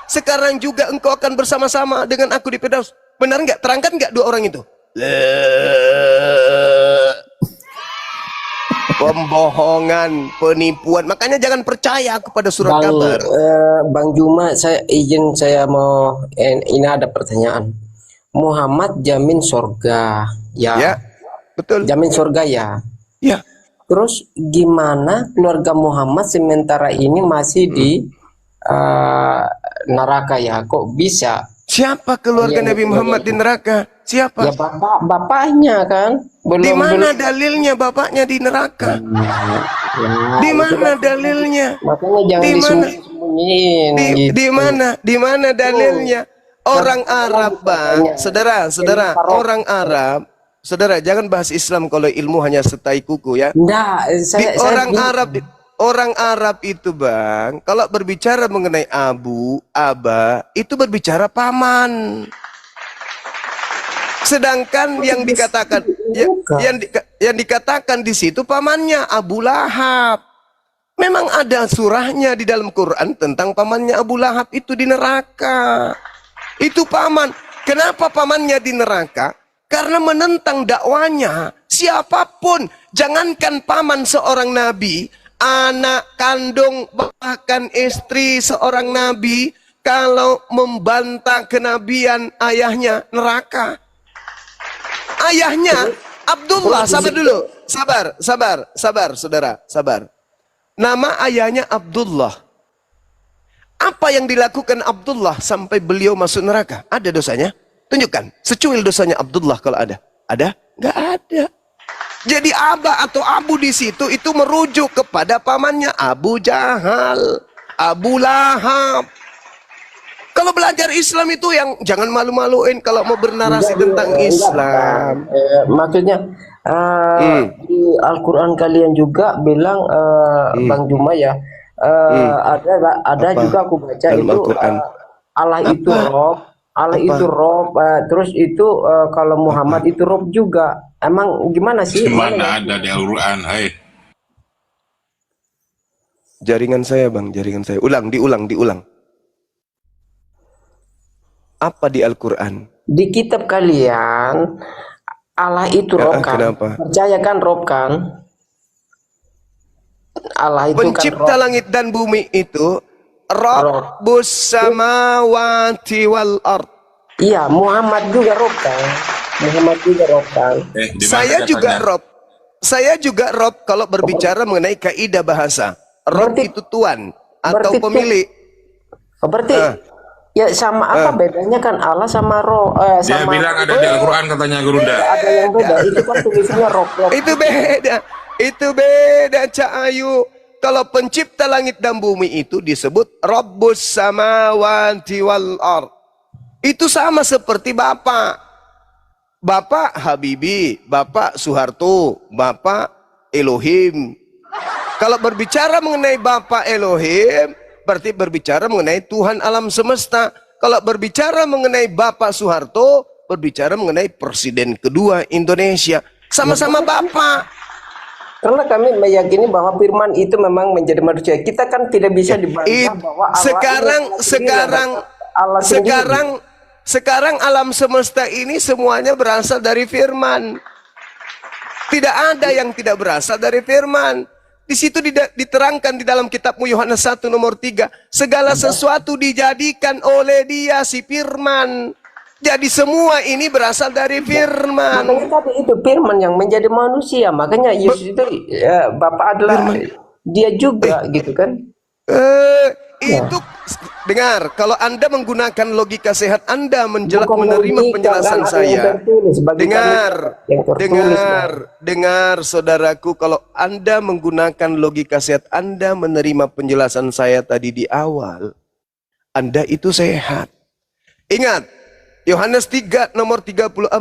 Sekarang juga engkau akan bersama-sama dengan aku di Firdaus. Benar enggak? Terangkan enggak 2 orang itu? Pembohongan, penipuan. Makanya jangan percaya kepada surat kabar. Bang Juma, saya mau ini ada pertanyaan. Muhammad jamin surga, ya. Betul. Jamin surga ya. Ya. Terus gimana keluarga Muhammad sementara ini masih di neraka ya? Kok bisa? Siapa keluarga Nabi Muhammad di neraka? Siapa? Ya bapaknya kan. Di mana dalilnya bapaknya di neraka? Di mana dalilnya? Makanya jangan disembunyiin. Di mana dalilnya? Orang Arab, Bang. Saudara, orang Arab. Saudara, jangan bahas Islam kalau ilmu hanya setai kuku ya. Orang Arab itu, Bang, kalau berbicara mengenai aba, itu berbicara paman. Sedangkan yang dikatakan yang dikatakan di situ pamannya Abu Lahab. Memang ada surahnya di dalam Quran tentang pamannya Abu Lahab itu di neraka. Itu paman. Kenapa pamannya di neraka? Karena menentang dakwanya. Siapapun, jangankan paman seorang nabi, anak kandung bahkan istri seorang nabi, kalau membantah kenabian ayahnya neraka. Ayahnya Abdullah, sabar dulu. Sabar, saudara, sabar. Nama ayahnya Abdullah. Apa yang dilakukan Abdullah sampai beliau masuk neraka? Ada dosanya? Tunjukkan. Secuil dosanya Abdullah kalau ada. Ada? Nggak ada. Jadi Aba atau Abu di situ itu merujuk kepada pamannya Abu Jahal, Abu Lahab. Kalau belajar Islam itu yang jangan malu-maluin kalau mau bernarasi tentang Islam. Maksudnya di Al-Quran kalian juga bilang Bang Juma ya, ada juga aku baca dalam itu Allah itu Rob, Allah itu Rob, terus itu kalau Muhammad itu Rob juga. Emang gimana sih? Mana ada di Al-Quran, hai. Jaringan saya bang, jaringan saya. Diulang. Apa di Al-Quran? Di kitab kalian Allah itu Rob kan? Kenapa? Percaya kan Rob kan? Allah itu Pencipta kan Rob. langit dan bumi itu Rabbus samawati wal ard. Iya, Muhammad juga Rob kan? Muhammad juga Rob kan? Saya juga Rob kalau berbicara mengenai kaidah bahasa. Rob itu tuan atau pemilik. Berarti ya sama apa bedanya kan Allah sama Rob? Dia bilang ada di Al-Quran katanya Gurunda. Ada yang beda. Itu kan tulisannya Rob. Itu beda Cak Ayu. Kalau pencipta langit dan bumi itu disebut Rabbus samawati wal ard. Itu sama seperti Bapak. Bapak Habibie, Bapak Soeharto, Bapak Elohim. Kalau berbicara mengenai Bapak Elohim, berarti berbicara mengenai Tuhan alam semesta. Kalau berbicara mengenai Bapak Soeharto, berbicara mengenai Presiden kedua Indonesia. Sama-sama Bapak. Karena kami meyakini bahwa firman itu memang menjadi manusia. Kita kan tidak bisa dibantah bahwa Allah sekarang alam semesta ini semuanya berasal dari firman. Tidak ada yang tidak berasal dari firman. Di situ diterangkan di dalam kitabmu Yohanes 1 nomor 3. Segala sesuatu dijadikan oleh dia si firman. Jadi semua ini berasal dari firman. Makanya tadi itu firman yang menjadi manusia. Makanya Yesus itu Bapak adalah dia juga gitu kan. Itu dengar, kalau Anda menggunakan logika sehat Anda menerima penjelasan saya. Dengar saudaraku, kalau Anda menggunakan logika sehat Anda menerima penjelasan saya tadi di awal, Anda itu sehat. Ingat Yohanes 3 nomor 34.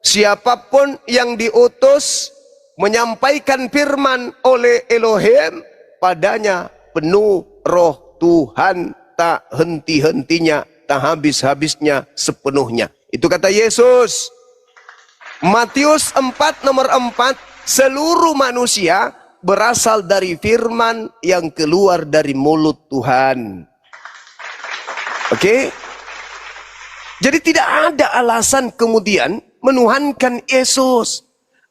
Siapapun yang diutus menyampaikan firman oleh Elohim, padanya penuh roh Tuhan, tak henti-hentinya, tak habis-habisnya sepenuhnya. Itu kata Yesus. Matius 4 nomor 4, seluruh manusia berasal dari firman yang keluar dari mulut Tuhan. Oke? Jadi tidak ada alasan kemudian menuhankan Yesus.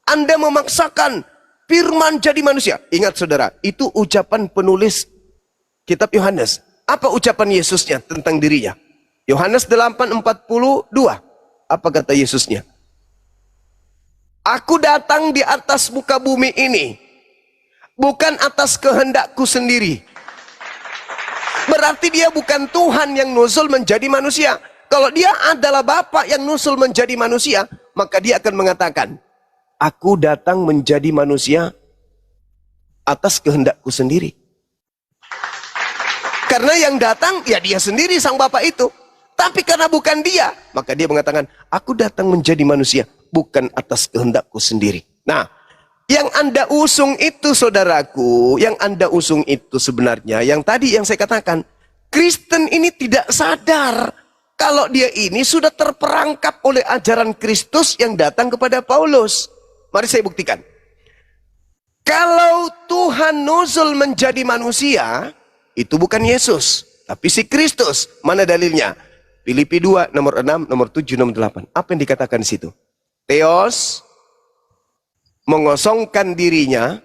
Anda memaksakan firman jadi manusia. Ingat saudara, itu ucapan penulis kitab Yohanes. Apa ucapan Yesusnya tentang dirinya? Yohanes 8:42. Apa kata Yesusnya? Aku datang di atas muka bumi ini bukan atas kehendakku sendiri. Berarti dia bukan Tuhan yang nuzul menjadi manusia. Kalau dia adalah Bapa yang nuzul menjadi manusia, maka dia akan mengatakan, aku datang menjadi manusia atas kehendakku sendiri. Karena yang datang, ya dia sendiri sang Bapa itu. Tapi karena bukan dia, maka dia mengatakan, aku datang menjadi manusia, bukan atas kehendakku sendiri. Nah, yang Anda usung itu saudaraku, yang Anda usung itu sebenarnya, yang tadi yang saya katakan, Kristen ini tidak sadar, kalau dia ini sudah terperangkap oleh ajaran Kristus yang datang kepada Paulus. Mari saya buktikan. Kalau Tuhan nuzul menjadi manusia, itu bukan Yesus, tapi si Kristus. Mana dalilnya? Filipi 2 nomor 6, nomor 7, nomor 8. Apa yang dikatakan di situ? Theos mengosongkan dirinya,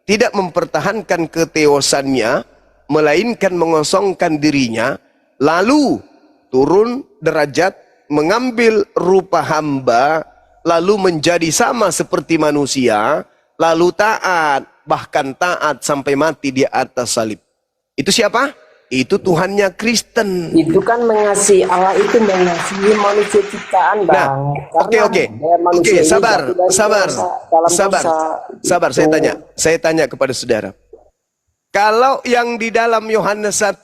tidak mempertahankan keteosannya, melainkan mengosongkan dirinya, lalu turun derajat, mengambil rupa hamba, lalu menjadi sama seperti manusia, lalu taat, bahkan taat sampai mati di atas salib. Itu siapa? Itu Tuhannya Kristen. Itu kan mengasihi, Allah itu mengasihi manusia ciptaan, Bang. Oke, sabar. Saya tanya kepada saudara. Kalau yang di dalam Yohanes 1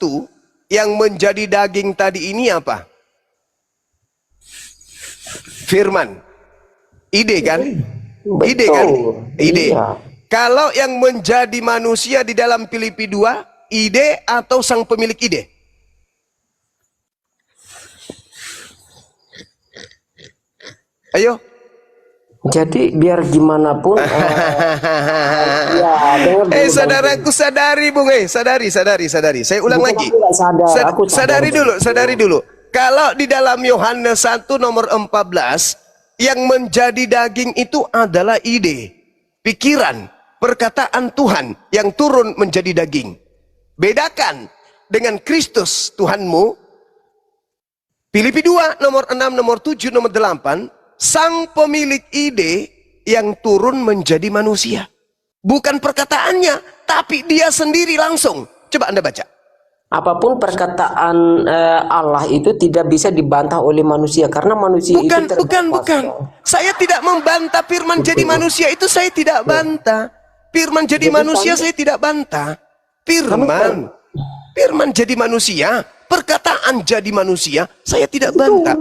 yang menjadi daging tadi ini apa? Firman. Ide kan? Ide kan? Ide. Iya. Kalau yang menjadi manusia di dalam Filipi 2, ide atau sang pemilik ide? Ayo. Jadi biar gimana pun saudaraku sadari Bung, sadari. Saya ulang lagi. Sadari dulu. Kalau di dalam Yohanes 1 nomor 14 yang menjadi daging itu adalah ide, pikiran, perkataan Tuhan yang turun menjadi daging. Bedakan dengan Kristus Tuhanmu. Filipi 2 nomor 6, nomor 7, nomor 8. Sang pemilik ide yang turun menjadi manusia. Bukan perkataannya, tapi dia sendiri langsung. Coba Anda baca. Apapun perkataan Allah itu tidak bisa dibantah oleh manusia. Karena manusia bukan. Saya tidak membantah firman jadi manusia. Itu saya tidak bantah. Firman jadi manusia saya tidak bantah. Firman jadi manusia, perkataan jadi manusia, saya tidak bantah.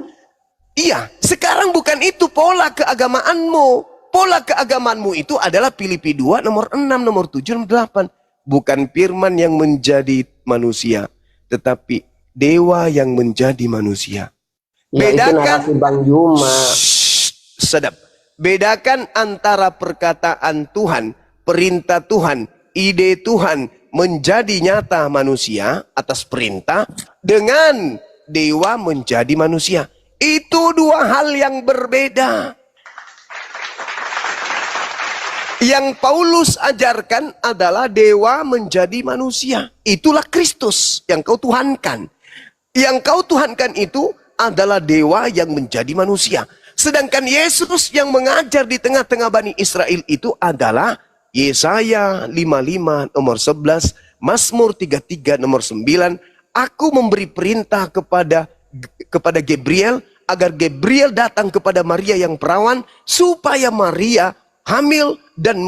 Iya, sekarang bukan itu pola keagamaanmu. Pola keagamaanmu itu adalah Filipi 2 nomor 6, nomor 7, nomor 8. Bukan firman yang menjadi manusia, tetapi dewa yang menjadi manusia. Bedakan, Bang Yuma. Sedap. Bedakan antara perkataan Tuhan, perintah Tuhan, ide Tuhan menjadi nyata manusia atas perintah dengan dewa menjadi manusia. Itu dua hal yang berbeda. Yang Paulus ajarkan adalah dewa menjadi manusia. Itulah Kristus yang kau tuhankan. Yang kau tuhankan itu adalah dewa yang menjadi manusia. Sedangkan Yesus yang mengajar di tengah-tengah Bani Israel itu adalah Yesaya 55 nomor 11, Mazmur 33 nomor 9. Aku memberi perintah kepada Gabriel agar Gabriel datang kepada Maria yang perawan supaya Maria hamil dan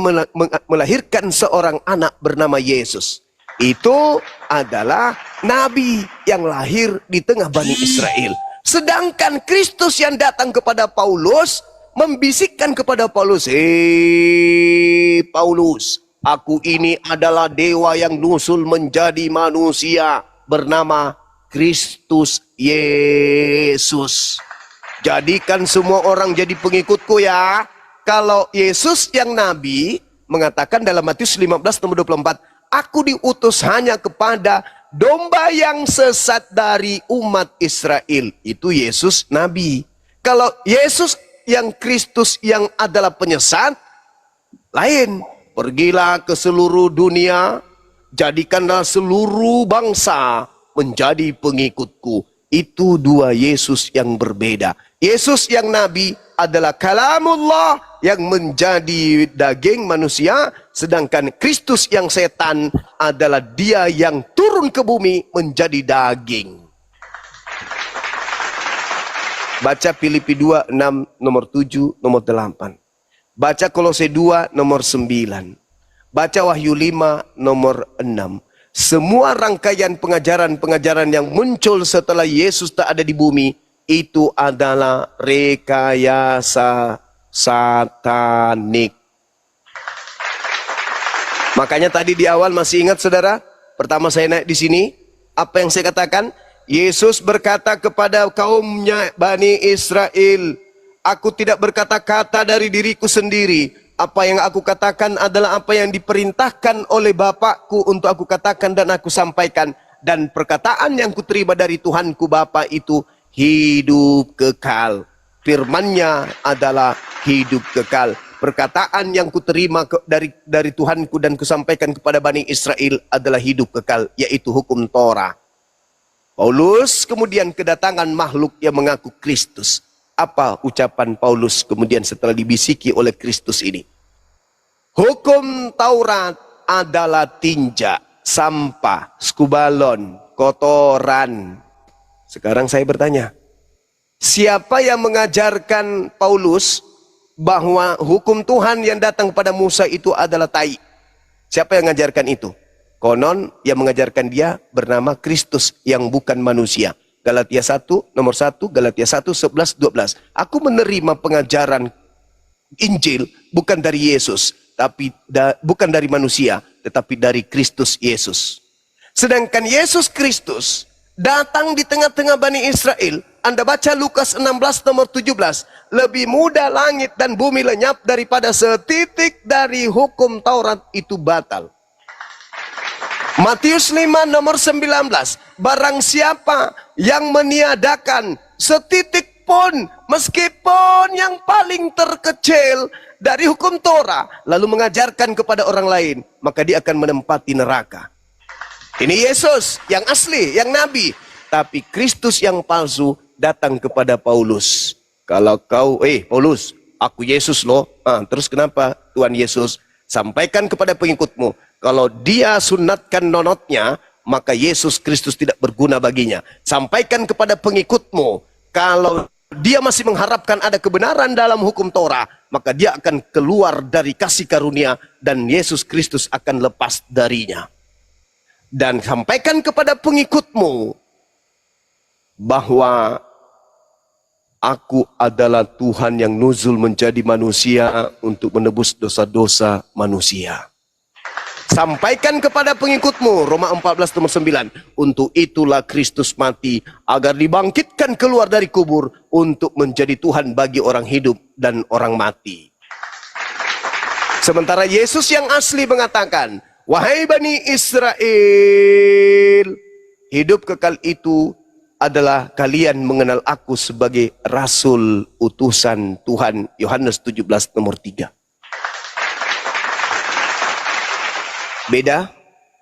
melahirkan seorang anak bernama Yesus. Itu adalah nabi yang lahir di tengah Bani Israel. Sedangkan Kristus yang datang kepada Paulus membisikkan kepada Paulus, "Hei Paulus, aku ini adalah dewa yang nusul menjadi manusia bernama Kristus Yesus. Jadikan semua orang jadi pengikutku ya." Kalau Yesus yang nabi mengatakan dalam Matius 15 nomor 24, "Aku diutus hanya kepada domba yang sesat dari umat Israel." Itu Yesus nabi. Kalau Yesus yang Kristus yang adalah penyesat, lain. Pergilah ke seluruh dunia, jadikanlah seluruh bangsa menjadi pengikutku. Itu dua Yesus yang berbeda. Yesus yang nabi adalah kalamullah yang menjadi daging manusia, sedangkan Kristus yang setan adalah dia yang turun ke bumi menjadi daging. Baca Filipi 2 6 nomor 7 nomor 8. Baca Kolose 2 nomor 9. Baca Wahyu 5 nomor 6. Semua rangkaian pengajaran-pengajaran yang muncul setelah Yesus tak ada di bumi itu adalah rekayasa satanik. Makanya tadi di awal masih ingat saudara, pertama saya naik di sini, apa yang saya katakan? Yesus berkata kepada kaumnya Bani Israel, "Aku tidak berkata-kata dari diriku sendiri. Apa yang aku katakan adalah apa yang diperintahkan oleh Bapakku untuk aku katakan dan aku sampaikan. Dan perkataan yang kuterima dari Tuhanku Bapa itu hidup kekal. Firman-Nya adalah hidup kekal. Perkataan yang kuterima dari Tuhanku dan kusampaikan kepada Bani Israel adalah hidup kekal, yaitu hukum Torah. Paulus kemudian kedatangan makhluk yang mengaku Kristus. Apa ucapan Paulus kemudian setelah dibisiki oleh Kristus ini? Hukum Taurat adalah tinja, sampah, skubalon, kotoran. Sekarang saya bertanya, siapa yang mengajarkan Paulus bahwa hukum Tuhan yang datang kepada Musa itu adalah tai? Siapa yang mengajarkan itu? Konon yang mengajarkan dia bernama Kristus yang bukan manusia. Galatia 1, nomor 1, Galatia 1, 11, 12. Aku menerima pengajaran Injil bukan dari Yesus, tapi bukan dari manusia, tetapi dari Kristus Yesus. Sedangkan Yesus Kristus datang di tengah-tengah Bani Israel. Anda baca Lukas 16 nomor 17. Lebih mudah langit dan bumi lenyap daripada setitik dari hukum Taurat itu batal. Matius 5 nomor 19. Barang siapa yang meniadakan setitik pun, meskipun yang paling terkecil dari hukum Torah, lalu mengajarkan kepada orang lain, maka dia akan menempati neraka. Ini Yesus yang asli, yang nabi. Tapi Kristus yang palsu datang kepada Paulus. Kalau kau, Paulus, aku Yesus loh. Terus kenapa Tuhan Yesus? Sampaikan kepada pengikutmu, kalau dia sunatkan nonotnya, maka Yesus Kristus tidak berguna baginya. Sampaikan kepada pengikutmu, kalau dia masih mengharapkan ada kebenaran dalam hukum Torah, maka dia akan keluar dari kasih karunia dan Yesus Kristus akan lepas darinya. Dan sampaikan kepada pengikutmu bahwa aku adalah Tuhan yang nuzul menjadi manusia untuk menebus dosa-dosa manusia. Sampaikan kepada pengikutmu, Roma 14 nomor 9. Untuk itulah Kristus mati, agar dibangkitkan keluar dari kubur untuk menjadi Tuhan bagi orang hidup dan orang mati. Sementara Yesus yang asli mengatakan, wahai Bani Israel, hidup kekal itu adalah kalian mengenal aku sebagai Rasul utusan Tuhan. Yohanes 17 nomor 3. Beda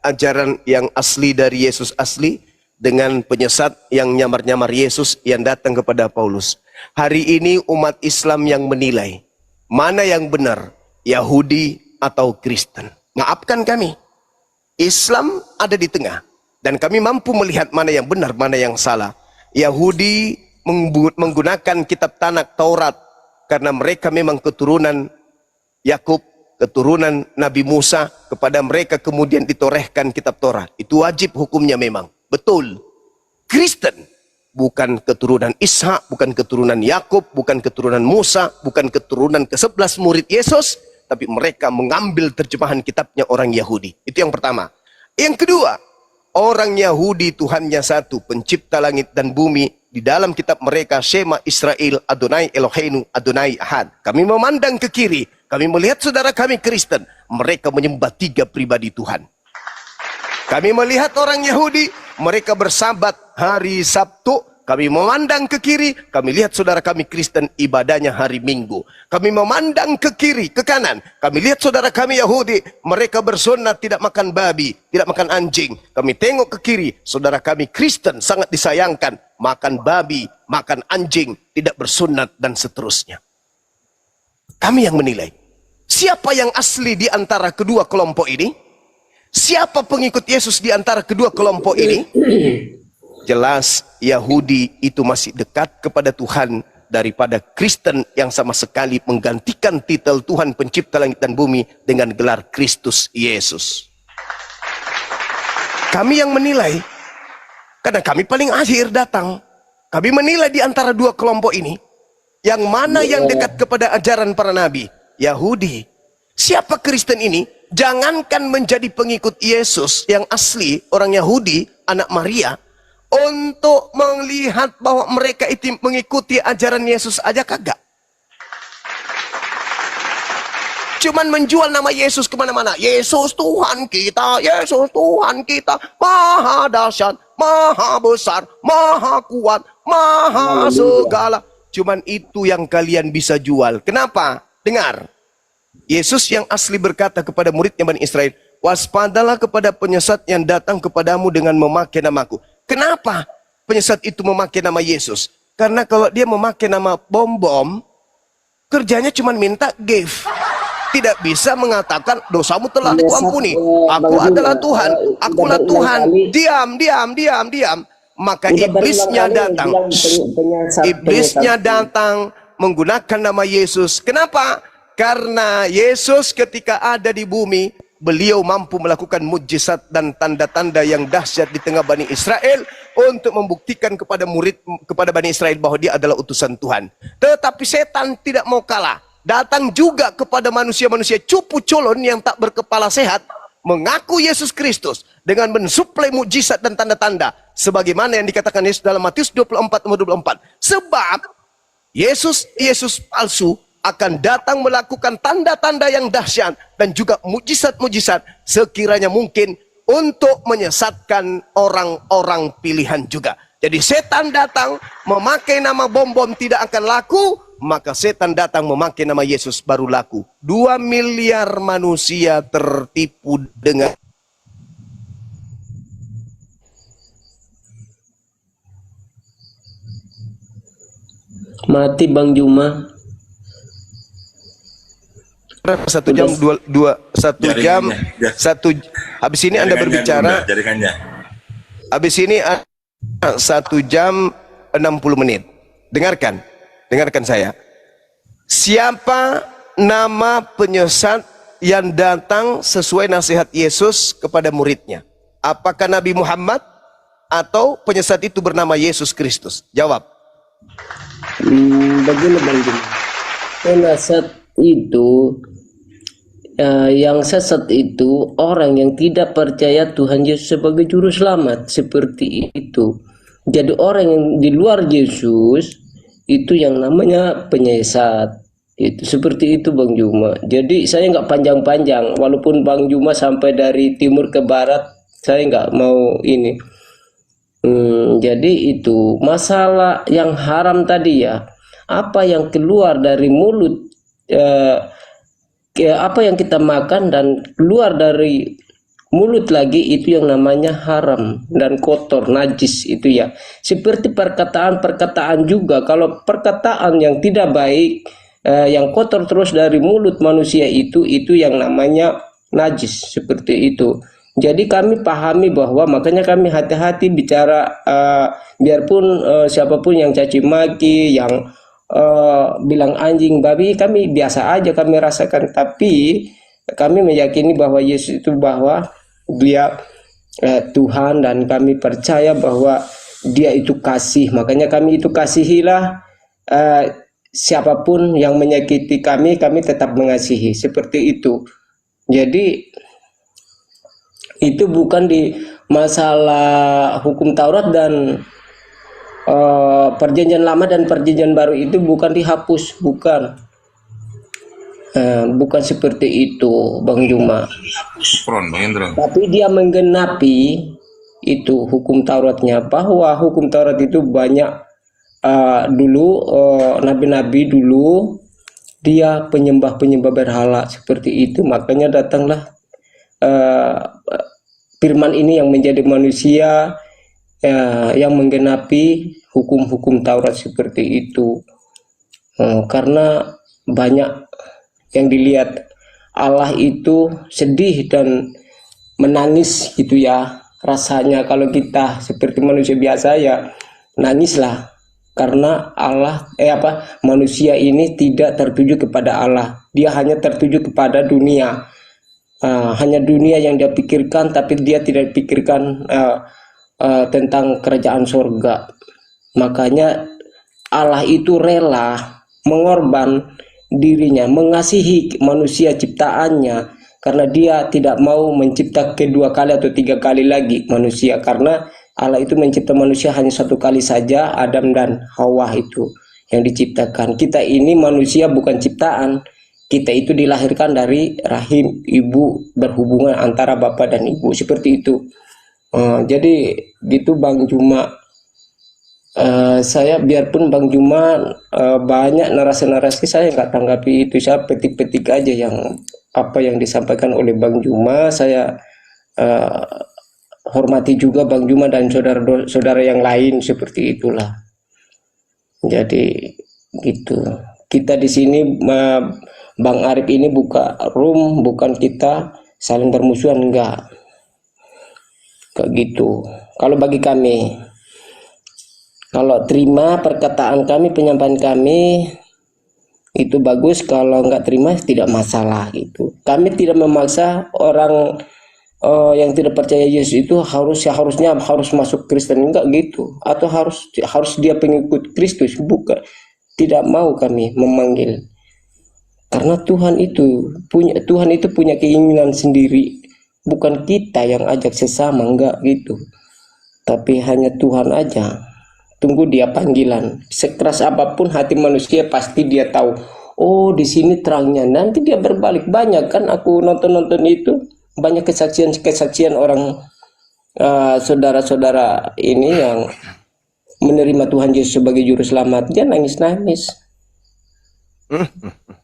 ajaran yang asli dari Yesus asli dengan penyesat yang nyamar-nyamar Yesus yang datang kepada Paulus. Hari ini umat Islam yang menilai mana yang benar, Yahudi atau Kristen. Maafkan kami, Islam ada di tengah dan kami mampu melihat mana yang benar, mana yang salah. Yahudi menggunakan kitab Tanakh Taurat karena mereka memang keturunan Yakub, keturunan Nabi Musa. Kepada mereka kemudian ditorehkan kitab Torah. Itu wajib hukumnya memang. Betul. Kristen bukan keturunan Ishak, bukan keturunan Yakub, bukan keturunan Musa, bukan keturunan ke-11 murid Yesus, tapi mereka mengambil terjemahan kitabnya orang Yahudi. Itu yang pertama. Yang kedua, orang Yahudi Tuhannya satu, pencipta langit dan bumi. Di dalam kitab mereka, Shema Israel, Adonai Eloheinu, Adonai Ahad. Kami memandang ke kiri, kami melihat saudara kami Kristen, mereka menyembah 3 pribadi Tuhan. Kami melihat orang Yahudi, mereka bersabat hari Sabtu. Kami memandang ke kiri, kami lihat saudara kami Kristen ibadahnya hari Minggu. Kami memandang ke kiri, ke kanan, kami lihat saudara kami Yahudi, mereka bersunat tidak makan babi, tidak makan anjing. Kami tengok ke kiri, saudara kami Kristen sangat disayangkan, makan babi, makan anjing, tidak bersunat dan seterusnya. Kami yang menilai. Siapa yang asli di antara kedua kelompok ini? Siapa pengikut Yesus di antara kedua kelompok ini? Jelas Yahudi itu masih dekat kepada Tuhan daripada Kristen yang sama sekali menggantikan titel Tuhan pencipta langit dan bumi dengan gelar Kristus Yesus. Kami yang menilai, karena kami paling akhir datang, kami menilai di antara dua kelompok ini, yang mana yang dekat kepada ajaran para nabi? Yahudi. Siapa Kristen ini? Jangankan menjadi pengikut Yesus yang asli, orang Yahudi, anak Maria, untuk melihat bahwa mereka itu mengikuti ajaran Yesus aja kagak. Cuman menjual nama Yesus kemana-mana. Yesus Tuhan kita, Yesus Tuhan kita, maha dahsyat, maha besar, maha kuat, maha segala. Cuman itu yang kalian bisa jual. Kenapa? Dengar. Yesus yang asli berkata kepada muridnya Bani Israel, waspadalah kepada penyesat yang datang kepadamu dengan memakai namaku. Kenapa penyesat itu memakai nama Yesus? Karena kalau dia memakai nama bom-bom, kerjanya cuma minta gift. Tidak bisa mengatakan dosamu telah kuampuni. Aku adalah Tuhan. Akulah Tuhan. Diam. Maka iblisnya datang. Iblisnya datang menggunakan nama Yesus. Kenapa? Karena Yesus ketika ada di bumi, beliau mampu melakukan mujizat dan tanda-tanda yang dahsyat di tengah Bani Israel untuk membuktikan kepada Bani Israel bahwa dia adalah utusan Tuhan. Tetapi setan tidak mau kalah. Datang juga kepada manusia-manusia cupu culun yang tak berkepala sehat, mengaku Yesus Kristus dengan mensuplai mujizat dan tanda-tanda sebagaimana yang dikatakan Yesus dalam Matius 24:24. Sebab Yesus palsu akan datang melakukan tanda-tanda yang dahsyat dan juga mujizat-mujizat sekiranya mungkin untuk menyesatkan orang-orang pilihan juga. Jadi setan datang memakai nama bom-bom tidak akan laku, maka setan datang memakai nama Yesus baru laku. 2 miliar manusia tertipu dengan mati Bang Juma. 1 jam 1 jam 1 habis ini Anda berbicara habis ini 1 jam 60 menit. Dengarkan saya. Siapa nama penyesat yang datang sesuai nasihat Yesus kepada muridnya? Apakah Nabi Muhammad atau penyesat itu bernama Yesus Kristus? Jawab. Begini Bang Juma, penyesat itu yang sesat itu orang yang tidak percaya Tuhan Yesus sebagai juru selamat, seperti itu. Jadi orang yang di luar Yesus itu yang namanya penyesat. Itu seperti itu Bang Juma. Jadi saya nggak panjang-panjang, walaupun Bang Juma sampai dari timur ke barat, saya nggak mau ini. Jadi itu masalah yang haram tadi ya, apa yang keluar dari mulut, apa yang kita makan dan keluar dari mulut lagi itu yang namanya haram dan kotor, najis itu ya. Seperti perkataan-perkataan juga, kalau perkataan yang tidak baik, yang kotor terus dari mulut manusia itu yang namanya najis, seperti itu. Jadi kami pahami bahwa makanya kami hati-hati bicara, biarpun siapapun yang caci maki, yang bilang anjing, babi, kami biasa aja kami rasakan, tapi kami meyakini bahwa Yesus itu bahwa dia Tuhan dan kami percaya bahwa dia itu kasih, makanya kami itu kasihilah siapapun yang menyakiti kami tetap mengasihi, seperti itu. Jadi itu bukan di masalah hukum Taurat dan perjanjian lama dan perjanjian baru itu bukan dihapus, bukan seperti itu Bang Juma. Tapi dia menggenapi itu hukum Tauratnya, bahwa hukum Taurat itu banyak dulu nabi-nabi dulu dia penyembah berhala seperti itu, makanya datanglah firman ini yang menjadi manusia, yang menggenapi hukum-hukum Taurat seperti itu. Karena banyak yang dilihat Allah itu sedih dan menangis gitu ya, rasanya kalau kita seperti manusia biasa ya nangislah, karena manusia ini tidak tertuju kepada Allah, dia hanya tertuju kepada dunia. Hanya dunia yang dia pikirkan, tapi dia tidak pikirkan tentang kerajaan surga. Makanya Allah itu rela mengorban dirinya, mengasihi manusia ciptaannya, karena dia tidak mau mencipta kedua kali atau 3 kali lagi manusia, karena Allah itu mencipta manusia hanya 1 kali saja, Adam dan Hawa itu yang diciptakan. Kita ini manusia bukan ciptaan, kita itu dilahirkan dari rahim ibu, berhubungan antara bapak dan ibu, seperti itu. Jadi gitu Bang Juma. saya biarpun Bang Juma banyak narasi-narasi, saya nggak tanggapi itu, saya petik-petik aja yang apa yang disampaikan oleh Bang Juma. Saya hormati juga Bang Juma dan saudara-saudara yang lain seperti itulah. Jadi gitu. Kita di sini Bang Arif ini buka room, bukan kita saling bermusuhan, enggak. Kayak gitu. Kalau bagi kami, kalau terima perkataan kami, penyampaian kami itu bagus, kalau nggak terima tidak masalah gitu. Kami tidak memaksa orang yang tidak percaya Yesus itu harusnya masuk Kristen, enggak gitu, atau harus dia pengikut Kristus, bukan. Tidak mau kami memanggil, karena Tuhan itu punya keinginan sendiri, bukan kita yang ajak sesama, enggak gitu, tapi hanya Tuhan aja. Tunggu dia panggilan. Sekeras apapun hati manusia, pasti dia tahu, oh di sini terangnya, nanti dia berbalik. Banyak kan aku nonton itu, banyak kesaksian orang saudara-saudara ini yang menerima Tuhan Yesus sebagai juru selamat, dia nangis-nangis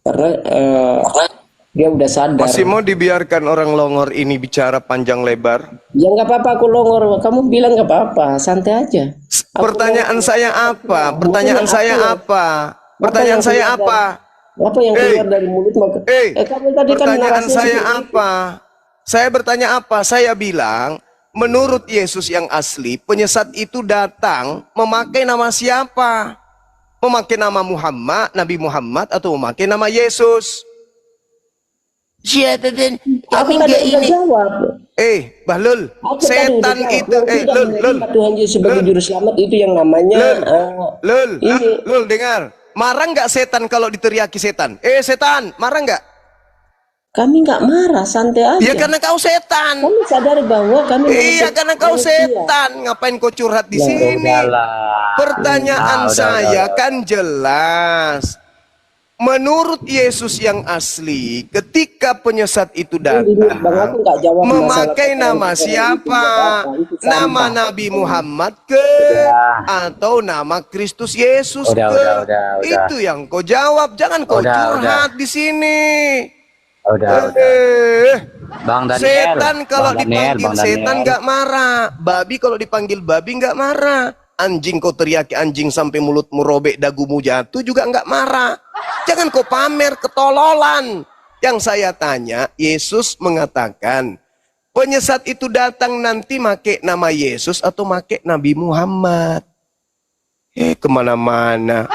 karena dia udah sadar. Masih mau dibiarkan orang longor ini bicara panjang lebar? Ya nggak apa-apa, aku longor, kamu bilang nggak apa-apa, santai aja. Pertanyaan saya apa? Pertanyaan saya apa? Pertanyaan saya apa? Apa yang keluar dari mulut? Kamu tadi kan pertanyaan saya seperti apa? Saya bertanya apa? Saya bilang, menurut Yesus yang asli, penyesat itu datang memakai nama siapa? Memakai nama Muhammad, Nabi Muhammad, atau memakai nama Yesus? Siapa dan Aku kami tadi nggak udah ini. jawab. Bahlul, Aku tadi setan udah jawab. itu, Yang tidak Lul, menerima Tuhan Yesus sebagai Lul. juru selamat itu yang namanya ini. Lul, dengar. Marah nggak setan kalau diteriaki setan? Setan, marah nggak? Kami nggak marah, santai aja. Ya karena kau setan. Kami sadar bahwa kami Iya karena kau setan. Ngapain kau curhat di sini? Pertanyaan saya kan jelas. Menurut Yesus yang asli, ketika penyesat itu datang, Bang, aku nggak jawab memakai masalah nama siapa? itu Nama sampah. Nabi Muhammad ke? Atau nama Kristus Yesus ke? Udah. Itu yang kau jawab. Jangan kau curhat di sini. Udah. Bang Daniel, Setan kalau Bang Daniel, dipanggil Bang setan Daniel. nggak marah. Babi kalau dipanggil babi nggak marah. Anjing kau teriaki anjing sampai mulutmu robek, dagumu jatuh juga nggak marah. Jangan kau pamer ketololan. Yang saya tanya, Yesus mengatakan penyesat itu datang nanti make nama Yesus atau make Nabi Muhammad. Kemana-mana.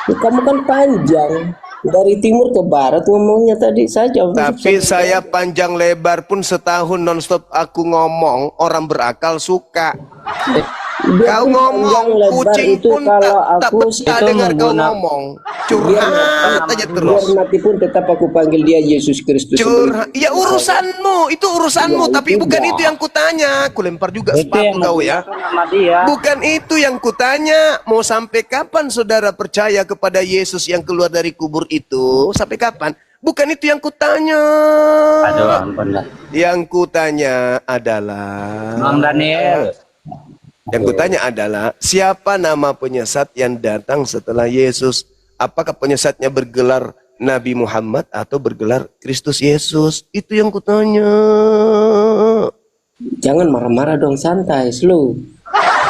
Kamu kan panjang dari timur ke barat ngomongnya tadi saja. Tapi saya panjang lebar pun setahun nonstop aku ngomong, orang berakal suka. Kau ngomong, kucing pun tak betah dengar kau ngomong. Curhat aja terus. Biar mati pun tetap aku panggil dia Yesus Kristus. Curhat, ya urusanmu, itu urusanmu. Tapi bukan itu yang kutanya. Aku lempar juga sepatu kau ya. Bukan itu yang kutanya. Mau sampai kapan saudara percaya kepada Yesus yang keluar dari kubur itu? Sampai kapan? Bukan itu yang kutanya. Aduh, ampun lah. Yang kutanya adalah Bang Daniel. Yang kutanya adalah siapa nama penyesat yang datang setelah Yesus? Apakah penyesatnya bergelar Nabi Muhammad atau bergelar Kristus Yesus? Itu yang kutanya. Jangan marah-marah dong, santai, slow.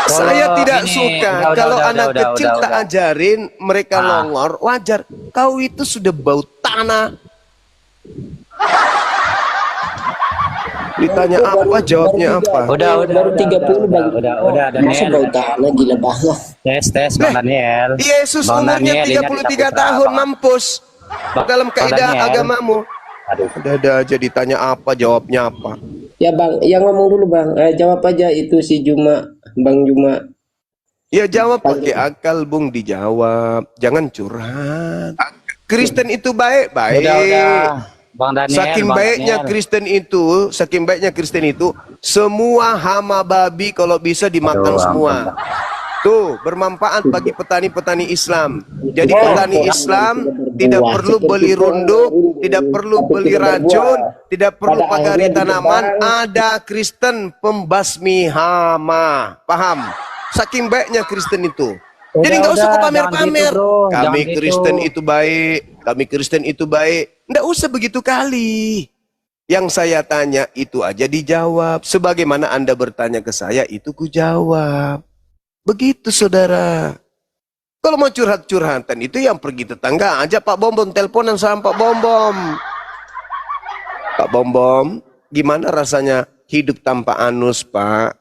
Saya tidak ini, suka udah, kalau udah, anak udah, kecil udah, tak udah. ajarin mereka longor, wajar. Kau itu sudah bau tanah. Ditanya apa, jawabnya apa? Udah, Baru 30 bang. udah, Masa Daniel. bau tanah, gila banget. Tes, Bang Daniel. Yesus Bang umurnya Daniel, 33 ingat tahun, Bang. mampus. Dalam kaidah Daniel. agamamu. Aduh. Ada aja ditanya apa, jawabnya apa. Ya bang, yang ngomong dulu bang. Jawab aja itu si Juma, Bang Juma. Ya jawab pakai akal, Bung, dijawab. Jangan curhat. Kristen itu baik-baik. Udah. Bang Daniel. Saking Bang baiknya Daniel. Kristen itu, semua hama babi kalau bisa dimakan Aduh, semua. Tuh, bermanfaat bagi petani-petani Islam. Jadi petani Islam tidak perlu beli runduk, tidak perlu beli racun, tidak perlu pagari tanaman. Ada Kristen pembasmi hama. Paham? Saking baiknya Kristen itu. Udah, Jadi nggak usah kau udah, pamer-pamer. jangan gitu, bro. Kami Jangan gitu. Kristen itu baik, kami Kristen itu baik. Nggak usah begitu kali. Yang saya tanya itu aja dijawab. Sebagaimana Anda bertanya ke saya, itu ku jawab. Begitu saudara. Kalau mau curhat-curhatan itu yang pergi tetangga aja. Pak Bombom, teleponan sama Pak Bombom. Pak Bombom, gimana rasanya hidup tanpa anus, Pak?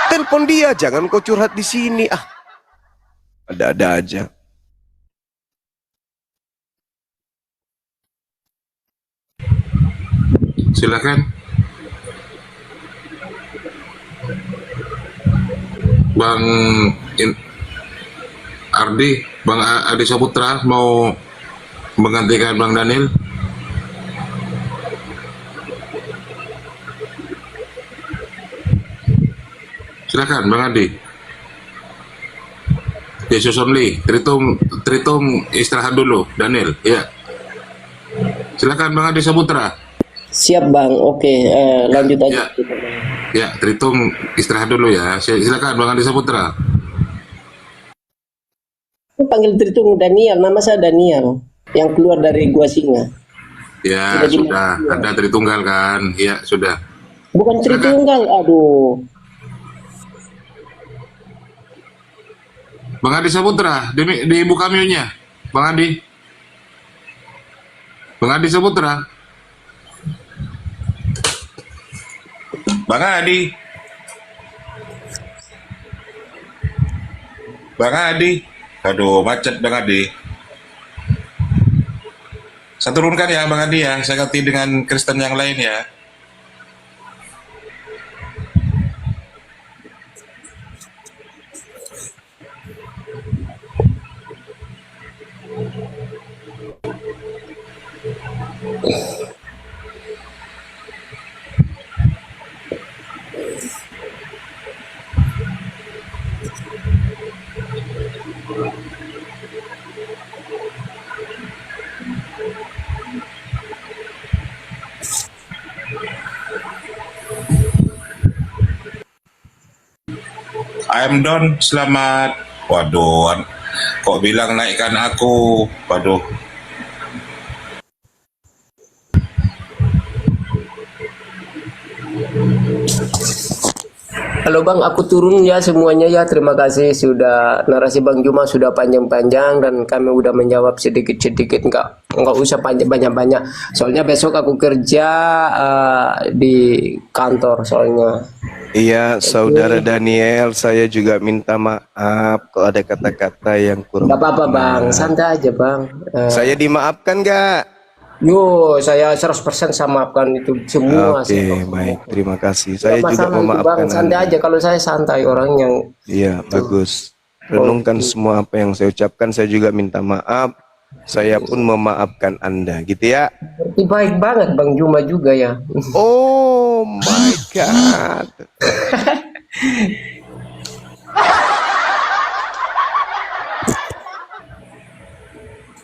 Telepon dia, jangan kau curhat di sini. Ah, ada-ada aja. Silakan. Bang Ardi, Bang Adi Saputra mau menggantikan Bang Daniel. Silakan Bang Adi. Yesus only. Tritum istirahat dulu, Daniel. Ya. Silakan Bang Adi Saputra. Siap Bang, oke, lanjut aja. Ya, Tritum istirahat dulu ya. Silakan Bang Adi Saputra. Panggil Tritung Daniel, nama saya Daniel, yang keluar dari Gua Singa. Ya, sudah. Ada Tritunggal kan? Ya, sudah. Bukan Tritunggal, aduh. Bang Adi Saputra, dibuka mute-nya. Bang Adi. Bang Adi Saputra. Bang Adi. Bang Adi. Aduh, macet Bang Adi. Saya turunkan ya Bang Adi ya. Saya ganti dengan Kristen yang lain ya. I'm done, selamat. Waduh, kok bilang naikkan aku? Waduh. Halo Bang, aku turun ya semuanya ya. Terima kasih sudah narasi Bang Juma sudah panjang-panjang dan kami udah menjawab sedikit-sedikit, nggak usah banyak-banyak. Soalnya besok aku kerja di kantor soalnya. Iya, saudara Daniel, saya juga minta maaf kalau ada kata-kata yang kurang. Nggak apa-apa Bang, santai aja Bang. Saya dimaafkan nggak? Yo, saya 100% saya maafkan itu semua. Oke, baik, terima kasih. Saya juga Masalah itu, memaafkan Bang, santai Anda. aja kalau saya santai orang yang. Iya, bagus. Renungkan semua apa yang saya ucapkan. Saya juga minta maaf. Saya pun memaafkan Anda, gitu ya. Baik banget Bang Juma juga ya. Oh my God.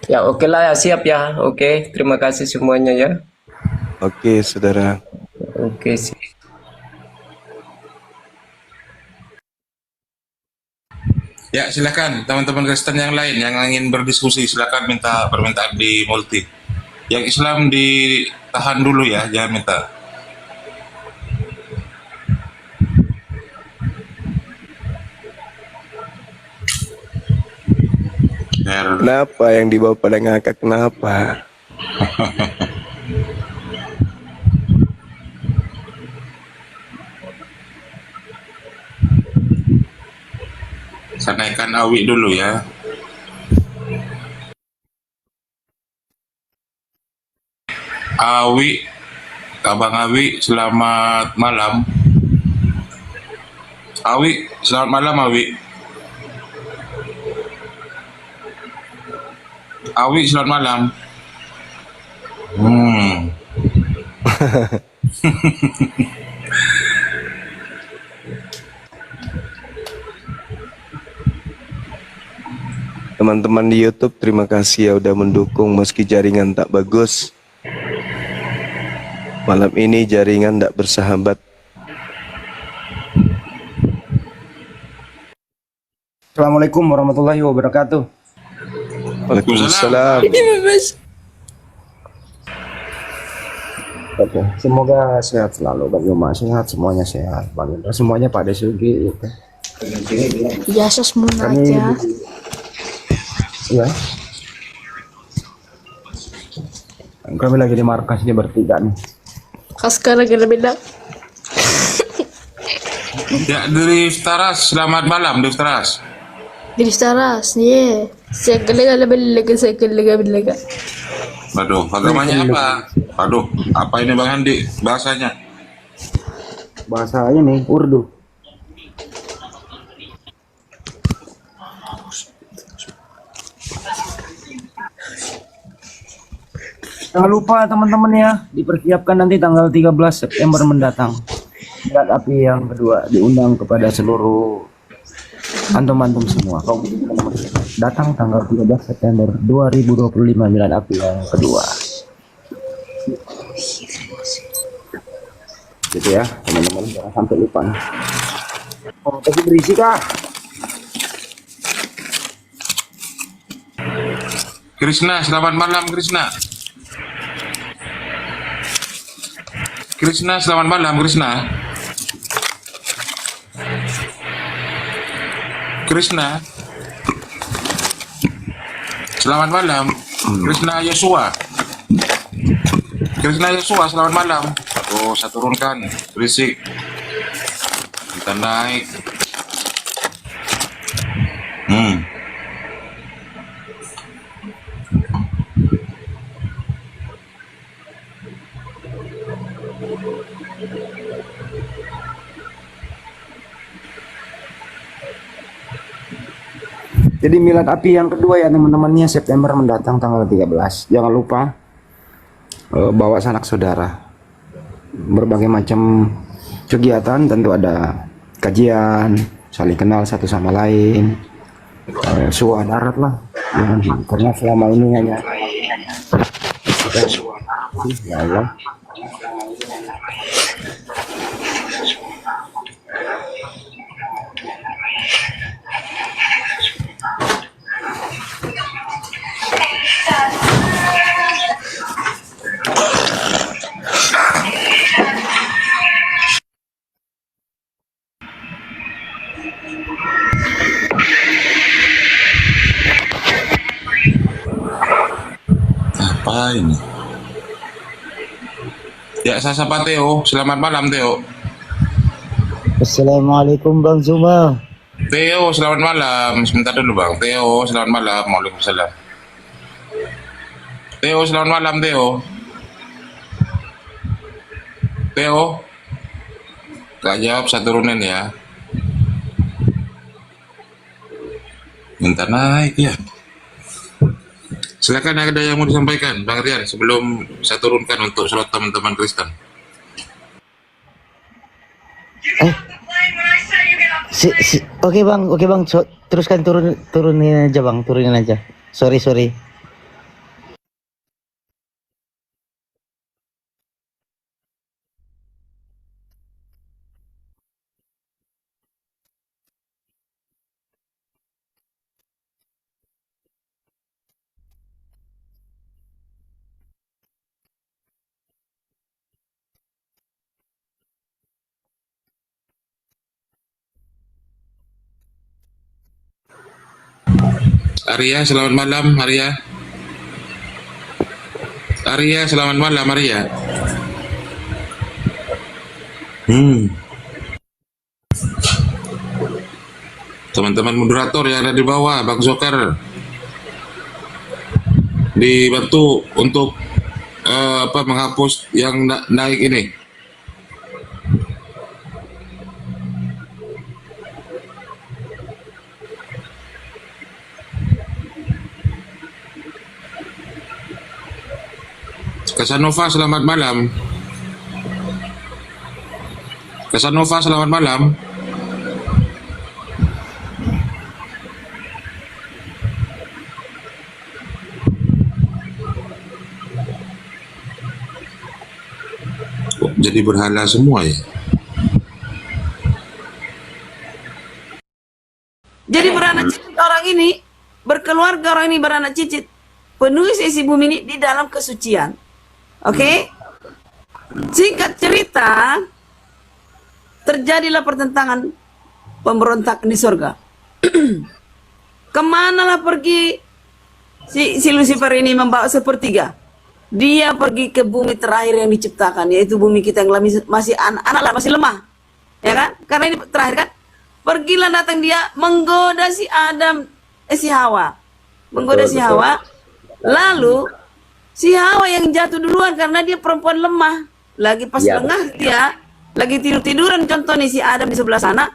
Ya oke lah ya, siap ya. Oke, terima kasih semuanya ya. Oke, saudara. Oke sih. Ya, silakan teman-teman Kristen yang lain yang ingin berdiskusi, silakan minta permintaan di multi. Yang Islam ditahan dulu ya, jangan minta. Kenapa yang dibawa pada ngakak? Kenapa? Saya naikkan Awi dulu ya. Awi, Abang Awi, selamat malam. Awi, selamat malam Awi. Awi, selamat malam. Teman-teman di YouTube, terima kasih ya udah mendukung meski jaringan tak bagus. Malam ini jaringan tak bersahabat. Assalamualaikum warahmatullahi wabarakatuh. Waalaikumsalam. Oke, semoga sehat selalu Bang Yoma, sehat semuanya sehat Bang Indra, semuanya pada sugi gitu. Biasa semua Kami aja. ya. Kami lagi di markas ini bertiga nih. Sekarang kita beda. Ya, dari Taras, selamat malam dari Taras. Jadi Saras, yeah. Saya kelega. Waduh, agamanya apa? Waduh, apa ini Bang Andi bahasanya? Bahasanya nih Urdu. Jangan lupa teman-teman ya, dipersiapkan nanti tanggal 13 September mendatang. Milad api yang kedua diundang kepada seluruh antum-antum semua. Kau datang tanggal 13 September 2025 milad api yang kedua. Gitu ya, teman-teman, jangan sampai lupa. Oh, tapi berisi kah? Krishna, selamat malam Krishna. Krishna, selamat malam Krishna. Krishna. Selamat malam. Krishna Yosua. Krishna Yosua, selamat malam. Oh, saya turunkan. Berisik. Kita naik. Jadi milad api yang kedua ya teman-temannya September mendatang tanggal 13. Jangan lupa bawa sanak saudara. Berbagai macam kegiatan, tentu ada kajian, saling kenal satu sama lain, suah darat lah. Karena selama ini hanya ya Allah. Apa ini? Ya, saya sapa Theo. Selamat malam Theo. Assalamualaikum Bang Zuma. Theo, selamat malam. Sebentar dulu Bang. Theo, selamat malam. Waalaikumsalam. Theo, selamat malam Theo. Theo, gak jawab, saya turunin ya. Minta naik ya. Silakan, ada yang mau disampaikan Bang Rian sebelum saya turunkan untuk slot teman-teman Kristen. Oke bang, teruskan turunin aja. Sorry. Arya, selamat malam Arya. Arya, selamat malam Arya. Teman-teman moderator yang ada di bawah, Bang Zokar, dibantu untuk menghapus yang naik ini. Casanova, selamat malam. Casanova, selamat malam. Kok jadi berhala semua ya? Jadi beranak cicit orang ini, berkeluarga orang ini beranak cicit, penuhi isi bumi ini di dalam kesucian. Oke? Singkat cerita, terjadilah pertentangan, pemberontak di surga. Kemanalah pergi si Lucifer ini membawa sepertiga? Dia pergi ke bumi terakhir yang diciptakan, yaitu bumi kita yang masih anak lah, masih lemah, ya kan? Karena ini terakhir kan. Pergilah datang dia menggoda si Adam, si Hawa, menggoda si Hawa. Lalu si Hawa yang jatuh duluan karena dia perempuan lemah. Lagi pas lengah dia, lagi tiduran contohnya si Adam di sebelah sana.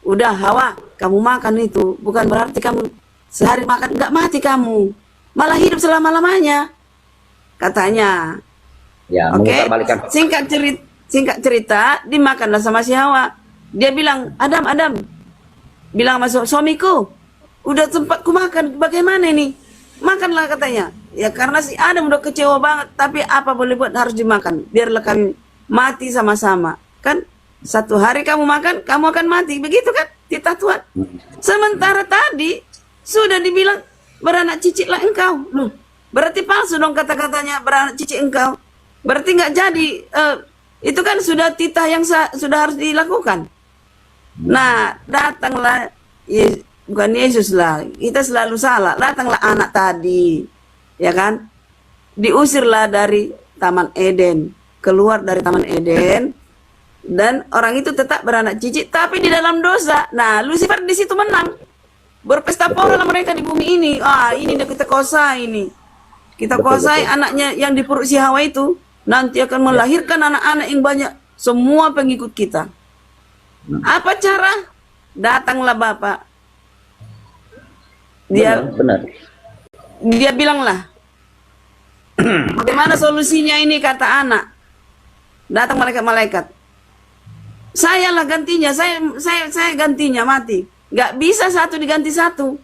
Udah Hawa, kamu makan itu, bukan berarti kamu sehari makan nggak mati kamu, malah hidup selama-lamanya. Katanya, oke. Singkat cerita, dimakanlah sama si Hawa. Dia bilang, Adam, bilang sama suamiku, udah tempatku makan, bagaimana ini? Makanlah katanya. Ya karena si Adam udah kecewa banget, tapi apa boleh buat, harus dimakan. Biarlah kami mati sama-sama. Kan satu hari kamu makan, kamu akan mati, begitu kan? Titah Tuhan. Sementara tadi sudah dibilang beranak cicitlah engkau. Loh, berarti palsu dong kata-katanya beranak cicit engkau. Berarti nggak jadi. Itu kan sudah titah yang sudah harus dilakukan. Nah, datanglah, bukan Yesus lah, kita selalu salah. Datanglah anak tadi, ya kan? Diusirlah dari Taman Eden, keluar dari Taman Eden, dan orang itu tetap beranak cicit, tapi di dalam dosa. Nah, Lucifer di situ menang. Berpesta pora mereka di bumi ini. Ini kita kuasai ini. Kita kuasai anaknya yang di perut si Hawa itu. Nanti akan melahirkan anak-anak yang banyak. Semua pengikut kita. Apa cara? Datanglah Bapak. Benar. Dia bilanglah. Bagaimana solusinya ini, kata anak. Datang malaikat-malaikat. Saya lah gantinya. Saya gantinya mati. Gak bisa satu diganti satu.